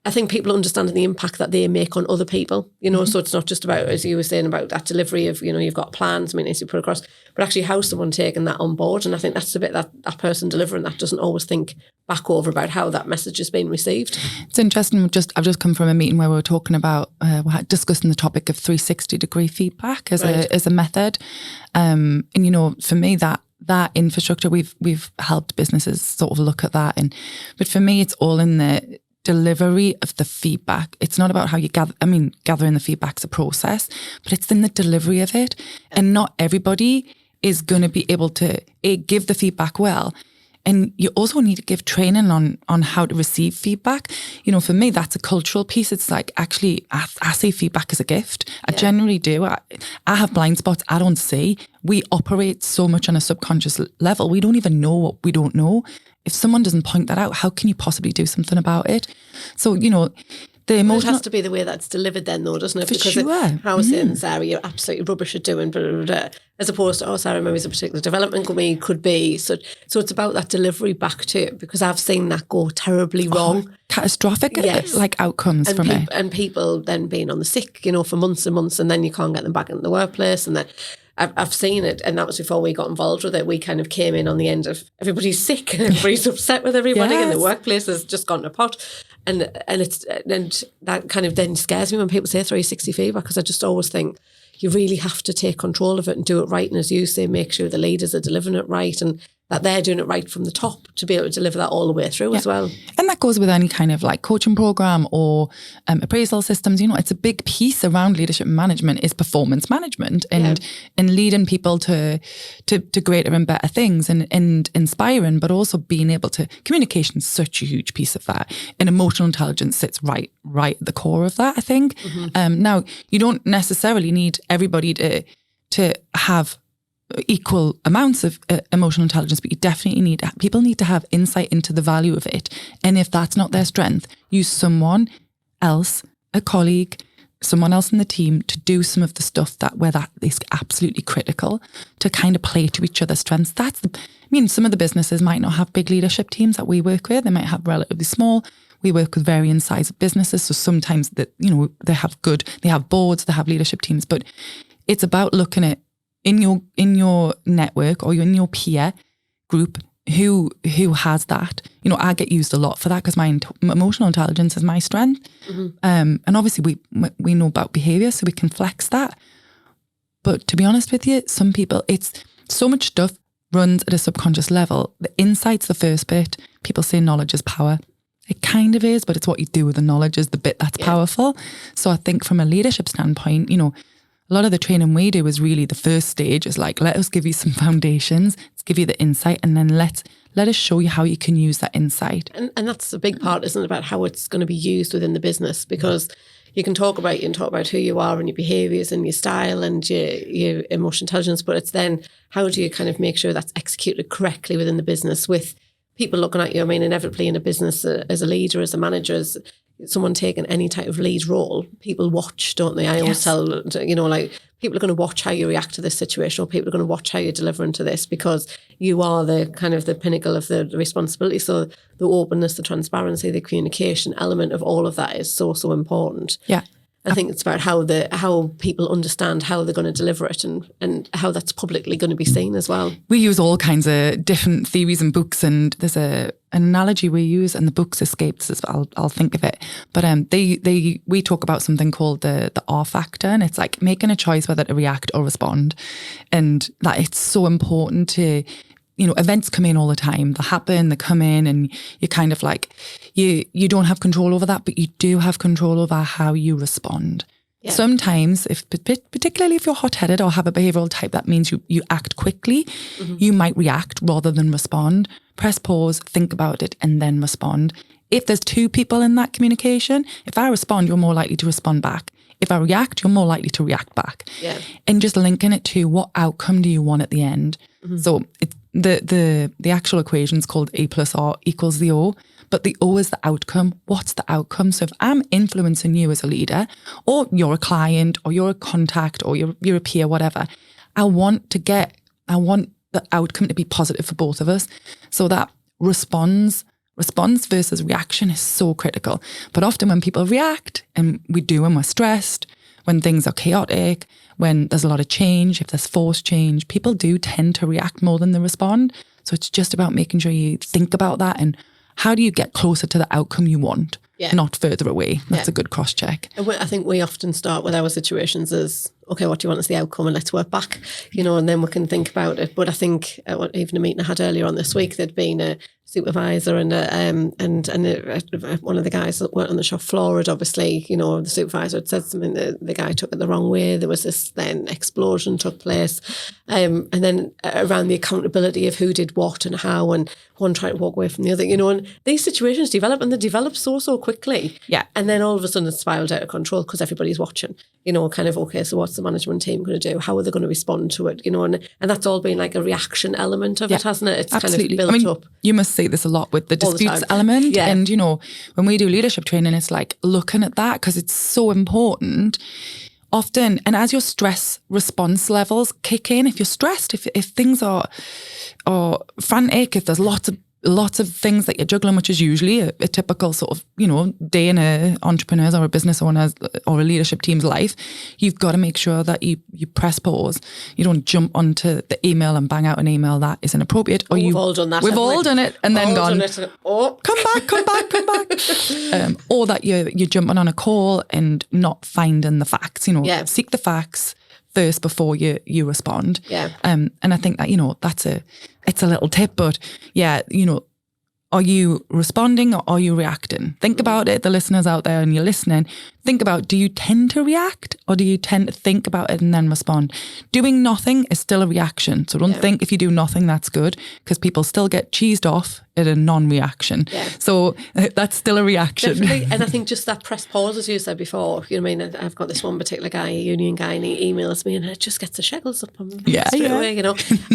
I think people understanding the impact that they make on other people, so it's not just about, as you were saying, about that delivery of, you've got plans, as you put across, but actually how someone taking that on board. And I think that's the bit that person delivering that doesn't always think back over about how that message has been received. It's interesting. I've just come from a meeting where we were talking about, discussing the topic of 360-degree feedback as a method. And, for me, that infrastructure, we've helped businesses sort of look at that. But for me, it's all in the delivery of the feedback. It's not about how you gathering the feedback's a process, but it's in the delivery of it. And not everybody is going to be able to give the feedback well. And you also need to give training on how to receive feedback. For me, that's a cultural piece. It's like, actually, I see feedback as a gift. I generally do. I have blind spots I don't see. We operate so much on a subconscious level. We don't even know what we don't know. If someone doesn't point that out, how can you possibly do something about it? So, the emotional... It has to be the way that's delivered then, though, doesn't it? For because sure. How saying, Sarah, you're absolutely rubbish at doing, blah, blah, blah, as opposed to, Sarah, maybe it's a particular development company could be. So it's about that delivery back to it, because I've seen that go terribly wrong. Catastrophic, outcomes from it. And people then being on the sick, for months and months, and then you can't get them back in the workplace, and then... I've seen it, and that was before we got involved with it. We kind of came in on the end of everybody's sick and everybody's upset with everybody, and the workplace has just gone to pot. And that kind of then scares me when people say 360 feedback, because I just always think you really have to take control of it and do it right. And as you say, make sure the leaders are delivering it right, and that they're doing it right from the top to be able to deliver that all the way through as well. And that goes with any kind of coaching program or appraisal systems. It's a big piece around leadership and management is performance management and leading people to greater and better things and inspiring, but also being able to, communication is such a huge piece of that. And emotional intelligence sits right at the core of that, I think. Mm-hmm. Now, you don't necessarily need everybody to have equal amounts of emotional intelligence, but you definitely people need to have insight into the value of it. And if that's not their strength, use someone else, a colleague, someone else in the team to do some of the stuff where that is absolutely critical to kind of play to each other's strengths. Some of the businesses might not have big leadership teams that we work with. They might have relatively small. We work with varying size of businesses. So sometimes they have boards, they have leadership teams, but it's about looking at in your network or in your peer group, who has that. I get used a lot for that because my emotional intelligence is my strength. Mm-hmm. And obviously we know about behaviour, so we can flex that. But to be honest with you, some people, it's so much stuff runs at a subconscious level. The insight's the first bit. People say knowledge is power. It kind of is, but it's what you do with the knowledge is the bit that's powerful. So I think from a leadership standpoint, a lot of the training we do is really the first stage is let us give you some foundations, let's give you the insight, and then let us show you how you can use that insight. And that's a big part, isn't it, about how it's going to be used within the business, because you can talk about who you are and your behaviours and your style and your emotional intelligence, but it's then how do you kind of make sure that's executed correctly within the business with people looking at you. I mean, inevitably in a business, as a leader, as a manager, as someone taking any type of lead role, people watch, don't they? I always tell, like, people are going to watch how you react to this situation, or people are going to watch how you're delivering to this, because you are the kind of the pinnacle of the responsibility. So the openness, the transparency, the communication element of all of that is so important. Yeah. I think it's about how people understand how they're going to deliver it and how that's publicly going to be seen as well. We use all kinds of different theories and books, and there's an analogy we use, and the book's escapes as well. I'll think of it. But we talk about something called the R factor, and it's like making a choice whether to react or respond, and that it's so important to. Events come in all the time. They happen, they come in, and you kind of like, you don't have control over that, but you do have control over how you respond. Yeah. Sometimes, particularly if you're hot-headed or have a behavioural type, that means you act quickly. Mm-hmm. You might react rather than respond. Press pause, think about it, and then respond. If there's two people in that communication, if I respond, you're more likely to respond back. If I react, you're more likely to react back. Yeah. And just linking it to what outcome do you want at the end. Mm-hmm. So the actual equation is called A plus R equals the O, but the O is the outcome. What's the outcome? So if I'm influencing you as a leader, or you're a client, or you're a contact, or you're a peer, whatever, I want the outcome to be positive for both of us. So that response versus reaction is so critical. But often when people react, and we do when we're stressed, when things are chaotic, when there's a lot of change, if there's forced change, people do tend to react more than they respond. So it's just about making sure you think about that and how do you get closer to the outcome you want, not further away. That's a good cross-check. I think we often start with our situations as, okay, what do you want as the outcome, and let's work back, and then we can think about it. But I think even a meeting I had earlier on this week, there'd been a supervisor and one of the guys that worked on the shop floor had obviously, the supervisor had said something, the guy took it the wrong way. There was this then explosion took place. And then around the accountability of who did what and how, and one tried to walk away from the other, and these situations develop, and they develop so quickly. Yeah. And then all of a sudden it's spiraled out of control because everybody's watching, kind of, okay, so what's the management team going to do? How are they going to respond to it? And that's all been like a reaction element of it, hasn't it? It's absolutely. Kind of built up. You must see this a lot with the disputes element. Yeah. And, when we do leadership training, it's like looking at that because it's so important. Often, and as your stress response levels kick in, if you're stressed, if things are frantic, if there's lots of things that you're juggling, which is usually a typical sort of, day in a entrepreneur's or a business owner's or a leadership team's life, you've got to make sure that you press pause. You don't jump onto the email and bang out an email that is inappropriate. Or we've all done that. We've all done it and then gone, come back. Or that you're jumping on a call and not finding the facts, seek the facts first before you respond. Yeah. And I think that, it's a little tip, but are you responding or are you reacting? Think about it, the listeners out there and you're listening. Think about, do you tend to react or do you tend to think about it and then respond? Doing nothing is still a reaction. So don't think if you do nothing, that's good, because people still get cheesed off at a non-reaction. Yeah. So that's still a reaction. Definitely. And I think just that press pause, as you said before, I've got this one particular guy, a union guy, and he emails me and it just gets the shackles up on me straight away, and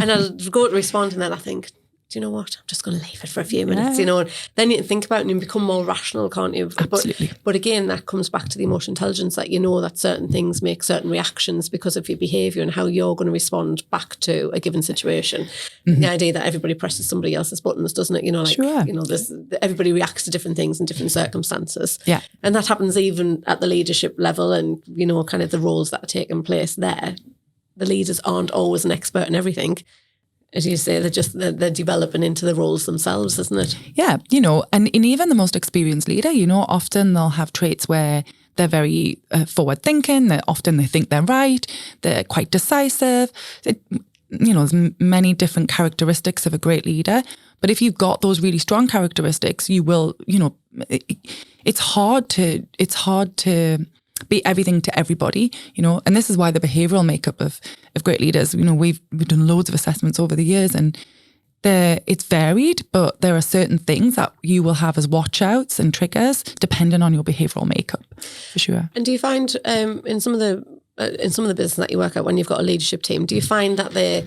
I'll go to respond and then I think, do you know what? I'm just going to leave it for a few minutes, and then you can think about it and you become more rational, can't you? Absolutely. But again, that comes back to the emotional intelligence that that certain things make certain reactions because of your behaviour and how you're going to respond back to a given situation. Mm-hmm. The idea that everybody presses somebody else's buttons, doesn't it? Sure. Everybody reacts to different things in different circumstances. Yeah. And that happens even at the leadership level and, kind of the roles that are taking place there. The leaders aren't always an expert in everything. As you say, they're developing into the roles themselves, isn't it? Yeah, and even the most experienced leader, often they'll have traits where they're very forward thinking. They think they're right. They're quite decisive. There's many different characteristics of a great leader. But if you've got those really strong characteristics, you will, it's hard to be everything to everybody, and this is why the behavioural makeup of great leaders, we've done loads of assessments over the years, and it's varied, but there are certain things that you will have as watch outs and triggers depending on your behavioural makeup, for sure. And do you find in some of the business that you work at, when you've got a leadership team, do you find that they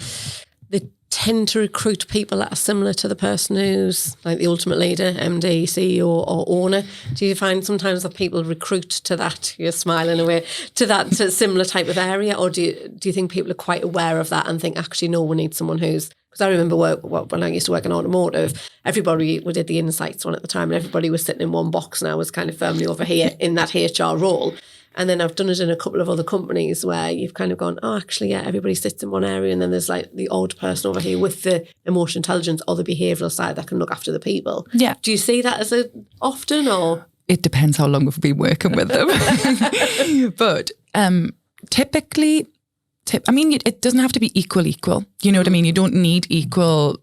tend to recruit people that are similar to the person who's like the ultimate leader, MD, CEO or owner? Do you find sometimes that people recruit to that, you're smiling away, to similar type of area? Or do you think people are quite aware of that and think, actually, no, we need someone who's... Because I remember when I used to work in automotive, we did the insights one at the time, and everybody was sitting in one box, and I was kind of firmly over here in that HR role. And then I've done it in a couple of other companies where you've kind of gone, oh, actually, yeah, everybody sits in one area, and then there's like the odd person over here with the emotional intelligence or the behavioural side that can look after the people. Yeah. Do you see that as often, or? It depends how long we've been working with them. But typically, it doesn't have to be equal. You know what I mean? You don't need equal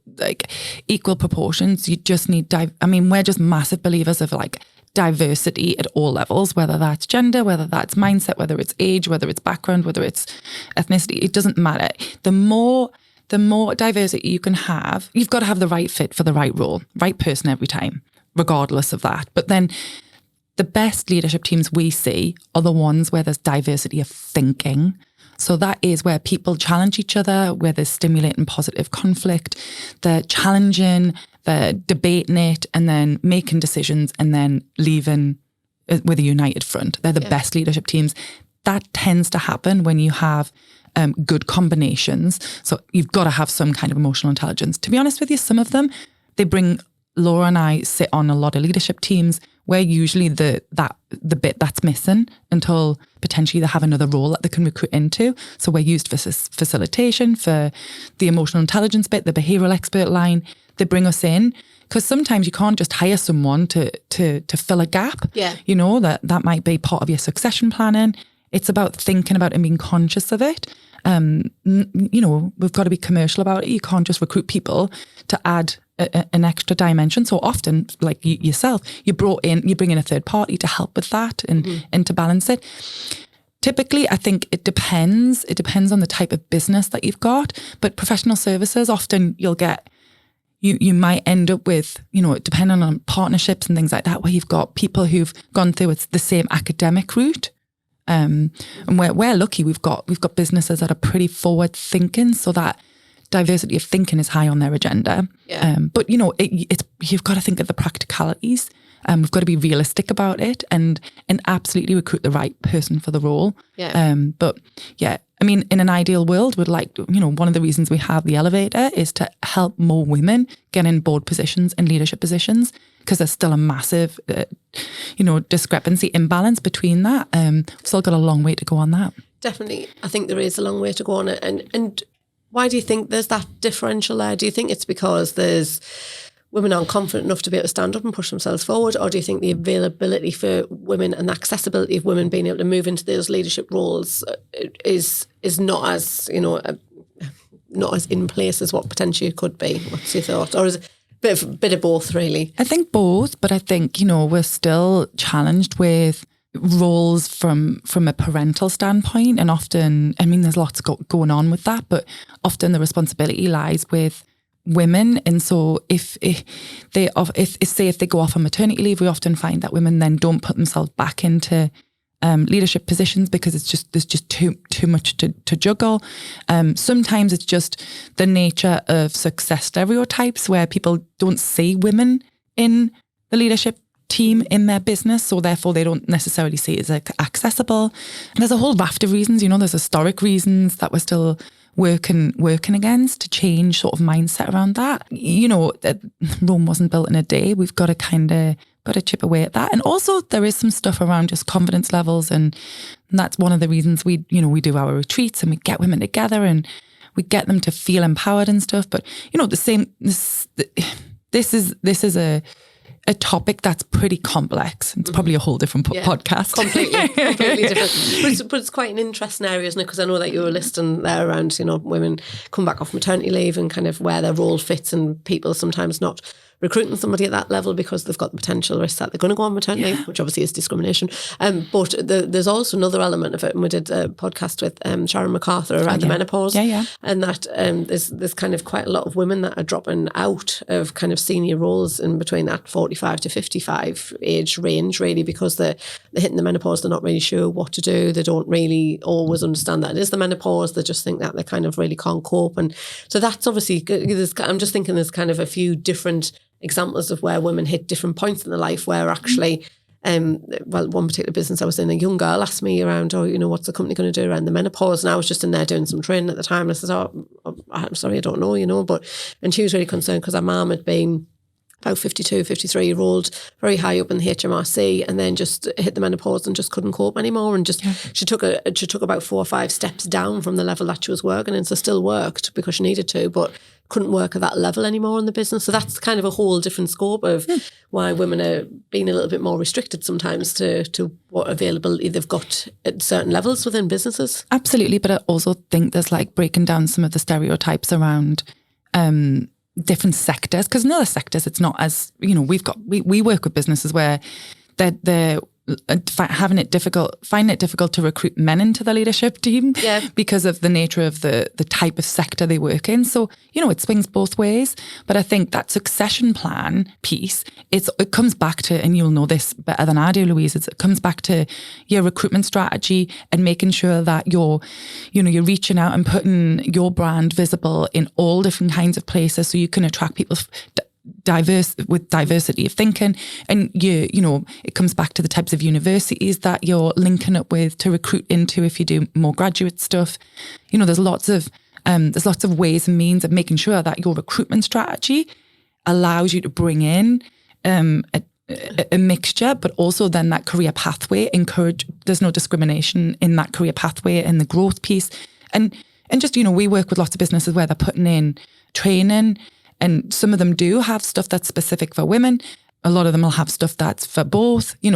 proportions. You just need, we're just massive believers of like diversity at all levels, whether that's gender, whether that's mindset, whether it's age, whether it's background, whether it's ethnicity. It doesn't matter. The more diversity you can have, you've got to have the right fit for the right role, right person every time, regardless of that. But then the best leadership teams we see are the ones where there's diversity of thinking. So that is where people challenge each other, where they're stimulating positive conflict, they're challenging, they're debating it, and then making decisions, and then leaving with a united front. They're the best leadership teams. That tends to happen when you have good combinations. So you've got to have some kind of emotional intelligence. To be honest with you, some of them, Laura and I sit on a lot of leadership teams. We're usually the bit that's missing until potentially they have another role that they can recruit into. So we're used for facilitation, for the emotional intelligence bit, the behavioural expert line. They bring us in because sometimes you can't just hire someone to fill a gap. Yeah. You know, that might be part of your succession planning. It's about thinking about it and being conscious of it. We've got to be commercial about it. You can't just recruit people to add an extra dimension. So often, like yourself, you bring in a third party to help with that and to balance it. Typically, I think it depends. It depends on the type of business that you've got. But professional services, often you might end up with, depending on partnerships and things like that, where you've got people who've gone through the same academic route. And we're lucky. We've got businesses that are pretty forward thinking, so that diversity of thinking is high on their agenda. Yeah. But you've got to think of the practicalities. We've got to be realistic about it and absolutely recruit the right person for the role. Yeah. But yeah, in an ideal world, we'd like, one of the reasons we have the elevator is to help more women get in board positions and leadership positions, because there's still a massive, discrepancy, imbalance between that. We've still got a long way to go on that. Definitely. I think there is a long way to go on it. And why do you think there's that differential there? Do you think it's because women aren't confident enough to be able to stand up and push themselves forward? Or do you think the availability for women and the accessibility of women being able to move into those leadership roles is not as, not as in place as what potentially it could be? What's your thought? Or is it a bit of both, really? I think both, but I think, we're still challenged with roles from a parental standpoint, and often, there's lots going on with that, but often the responsibility lies with women. And so if they go off on maternity leave, we often find that women then don't put themselves back into leadership positions because there's just too much to juggle. Sometimes it's just the nature of success stereotypes where people don't see women in the leadership team in their business, so therefore they don't necessarily see it as accessible. And there's a whole raft of reasons. There's historic reasons that we're still working against to change sort of mindset around that. Rome wasn't built in a day. We've got to chip away at that. And also there is some stuff around just confidence levels, and that's one of the reasons we do our retreats and we get women together and we get them to feel empowered and stuff. But this is a topic that's pretty complex. It's probably a whole different podcast. Completely different. But it's quite an interesting area, isn't it? Because I know that you were listing there around, women come back off maternity leave and kind of where their role fits, and people sometimes not recruiting somebody at that level because they've got the potential risk that they're going to go on maternity leave, which obviously is discrimination. But there's also another element of it, and we did a podcast with Sharon MacArthur around the menopause, and that there's kind of quite a lot of women that are dropping out of kind of senior roles in between that 45 to 55 age range, really, because they're hitting the menopause, they're not really sure what to do, they don't really always understand that it is the menopause, they just think that they kind of really can't cope. And so that's obviously, I'm just thinking there's kind of a few different examples of where women hit different points in their life where actually, one particular business I was in, a young girl asked me around, what's the company going to do around the menopause? And I was just in there doing some training at the time. And I said, I'm sorry, I don't know, and she was really concerned because her mum had been about 52, 53-year-old, very high up in the HMRC, and then just hit the menopause and just couldn't cope anymore. And she took about 4 or 5 steps down from the level that she was working in. So still worked because she needed to, but couldn't work at that level anymore in the business. So that's kind of a whole different scope of why women are being a little bit more restricted sometimes to what availability they've got at certain levels within businesses. Absolutely. But I also think there's like breaking down some of the stereotypes around different sectors, because in other sectors it's not as, we work with businesses where they're finding it difficult to recruit men into the leadership team because of the nature of the type of sector they work in. So, it swings both ways. But I think that succession plan piece, it comes back to, and you'll know this better than I do, Louise, it comes back to your recruitment strategy and making sure that you're reaching out and putting your brand visible in all different kinds of places so you can attract people diversity of thinking. And it comes back to the types of universities that you're linking up with to recruit into if you do more graduate stuff. There's lots of ways and means of making sure that your recruitment strategy allows you to bring in a mixture, but also then that career pathway, there's no discrimination in that career pathway and the growth piece. And just, we work with lots of businesses where they're putting in training, and some of them do have stuff that's specific for women. A lot of them will have stuff that's for both, it's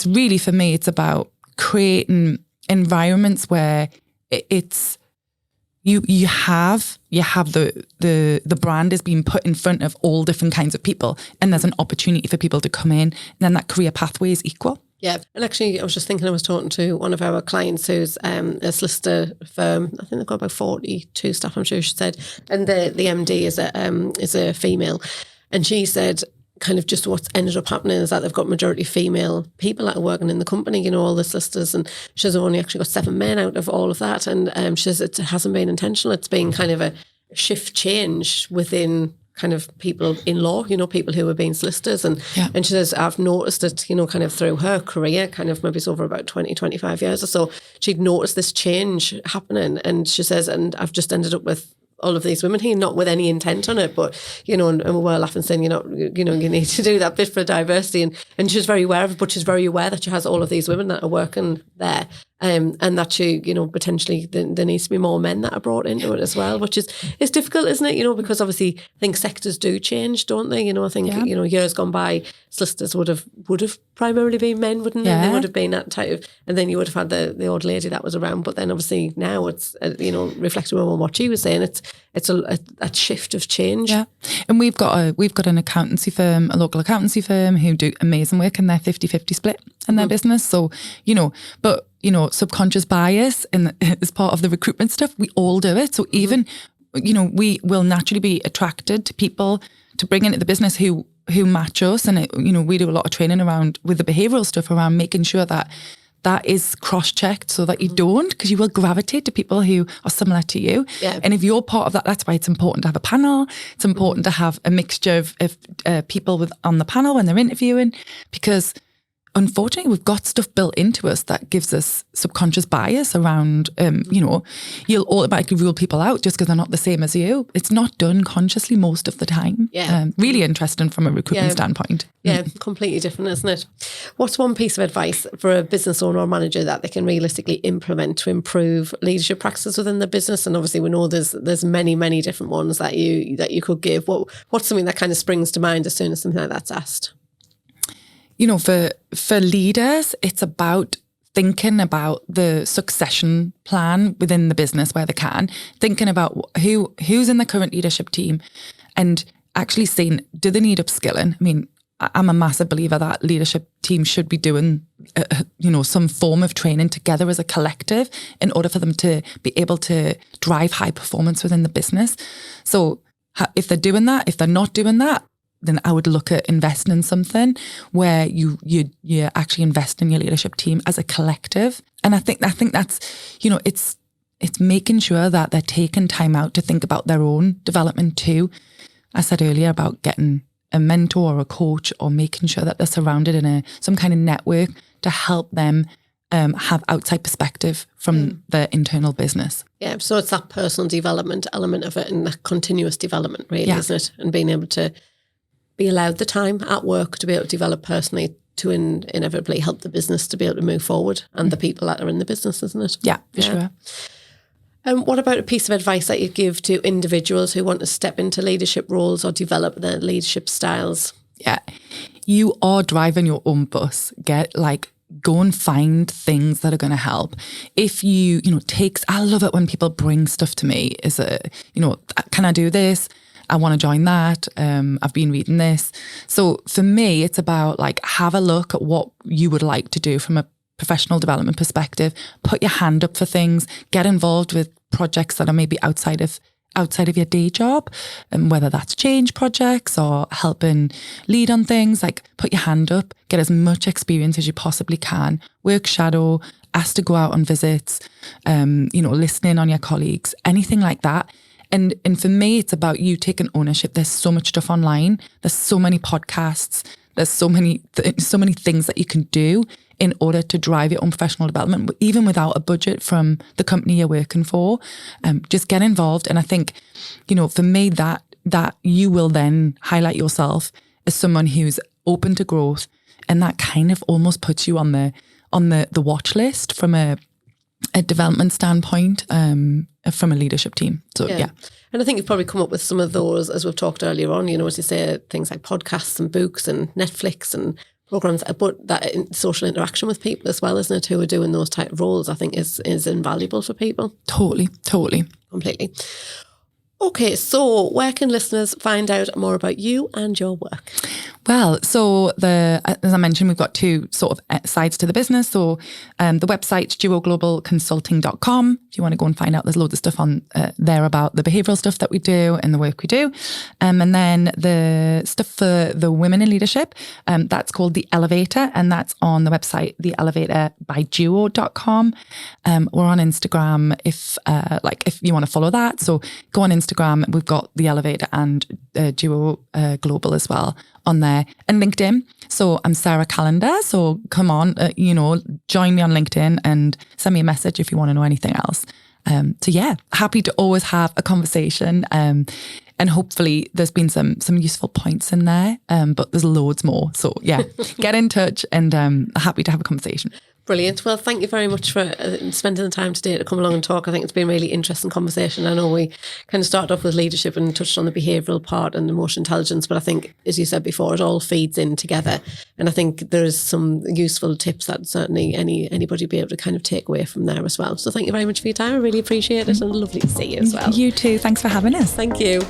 really, for me, it's about creating environments where it's, you have the brand is being put in front of all different kinds of people, and there's an opportunity for people to come in, and then that career pathway is equal. Yeah, and actually I was just thinking, I was talking to one of our clients who's a solicitor firm. I think they've got about 42 staff, I'm sure she said, and the MD is a female, and she said kind of just what's ended up happening is that they've got majority female people that are working in the company, all the solicitors, and she says they've only actually got 7 men out of all of that, and she says it hasn't been intentional. It's been kind of a shift change within kind of people in law, people who are being solicitors. And she says, I've noticed it, kind of through her career, kind of maybe it's over about 20, 25 years or so, she'd noticed this change happening. And she says, and I've just ended up with all of these women here, not with any intent on it, but, and we were laughing saying, you need to do that bit for diversity. And she's very aware of it, but she's very aware that she has all of these women that are working there. And that she, potentially there needs to be more men that are brought into it as well, which is difficult, isn't it? Because obviously I think sectors do change, don't they? I think, years gone by, solicitors would have primarily been men, wouldn't they? Yeah. They would have been that type of, and then you would have had the old lady that was around. But then obviously now it's, reflecting on what she was saying, it's a shift of change. Yeah. And we've got an accountancy firm, a local accountancy firm who do amazing work in their 50-50 split in their business. So, but subconscious bias as part of the recruitment stuff, we all do it. So even, we will naturally be attracted to people to bring into the business who match us. And, we do a lot of training around with the behavioural stuff around making sure that is cross-checked so that you don't, because you will gravitate to people who are similar to you. Yeah. And if you're part of that, that's why it's important to have a panel. It's important to have a mixture of people on the panel when they're interviewing, because unfortunately, we've got stuff built into us that gives us subconscious bias around, you'll automatically rule people out just because they're not the same as you. It's not done consciously most of the time. Yeah. Really interesting from a recruitment standpoint. Yeah, completely different, isn't it? What's one piece of advice for a business owner or manager that they can realistically implement to improve leadership practices within the business? And obviously we know there's many, many different ones that you could give. What's something that kind of springs to mind as soon as something like that's asked? For leaders, it's about thinking about the succession plan within the business where they can, thinking about who's in the current leadership team and actually seeing, do they need upskilling? I mean, I'm a massive believer that leadership teams should be doing, some form of training together as a collective in order for them to be able to drive high performance within the business. So if they're doing that, if they're not doing that, then I would look at investing in something where you actually invest in your leadership team as a collective. And I think that's, it's making sure that they're taking time out to think about their own development too. I said earlier about getting a mentor or a coach, or making sure that they're surrounded in some kind of network to help them have outside perspective from their internal business. Yeah, so it's that personal development element of it, and that continuous development, really, isn't it? And being able to be allowed the time at work to be able to develop personally to inevitably help the business to be able to move forward, and the people that are in the business, isn't it? Yeah, for sure. What about a piece of advice that you'd give to individuals who want to step into leadership roles or develop their leadership styles? Yeah, you are driving your own bus. Go and find things that are going to help. If I love it when people bring stuff to me can I do this? I want to join that. I've been reading this. So for me, it's about have a look at what you would like to do from a professional development perspective. Put your hand up for things. Get involved with projects that are maybe outside of your day job, and whether that's change projects or helping lead on things. Put your hand up. Get as much experience as you possibly can. Work shadow. Ask to go out on visits. Listening on your colleagues. Anything like that. And for me, it's about you taking ownership. There's so much stuff online. There's so many podcasts. There's so many things that you can do in order to drive your own professional development, even without a budget from the company you're working for. Just get involved. And I think, for me, that you will then highlight yourself as someone who's open to growth, and that kind of almost puts you on the watch list from a development standpoint, from a leadership team. So yeah. And I think you've probably come up with some of those, as we've talked earlier on, as you say, things like podcasts and books and Netflix and programs, but that social interaction with people as well, isn't it, who are doing those type of roles, I think is invaluable for people. Totally. Completely. Okay, so where can listeners find out more about you and your work? Well, so as I mentioned, we've got two sort of sides to the business. So the website's duoglobalconsulting.com. If you want to go and find out, there's loads of stuff on there about the behavioural stuff that we do and the work we do. And then the stuff for the women in leadership, that's called The Elevator, and that's on the website, theelevatorbyduo.com. We're on Instagram if you want to follow that. So go on Instagram. We've got The Elevator and Duo Global as well on there, and LinkedIn. So I'm Sarah Callender. So come on, join me on LinkedIn and send me a message if you want to know anything else. Happy to always have a conversation. And hopefully there's been some useful points in there, but there's loads more. So yeah, get in touch, and happy to have a conversation. Brilliant. Well, thank you very much for spending the time today to come along and talk. I think it's been a really interesting conversation. I know we kind of started off with leadership and touched on the behavioural part and emotional intelligence, but I think, as you said before, it all feeds in together. And I think there's some useful tips that certainly anybody will be able to kind of take away from there as well. So thank you very much for your time. I really appreciate it, and lovely to see you as well. You too. Thanks for having us. Thank you.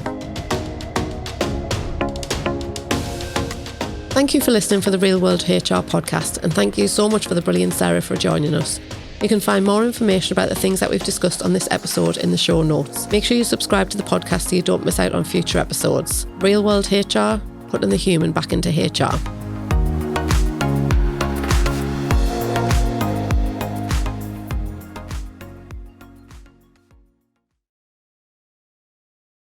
Thank you for listening for the Real World HR podcast, and thank you so much for the brilliant Sarah for joining us. You can find more information about the things that we've discussed on this episode in the show notes. Make sure you subscribe to the podcast so you don't miss out on future episodes. Real World HR, putting the human back into HR.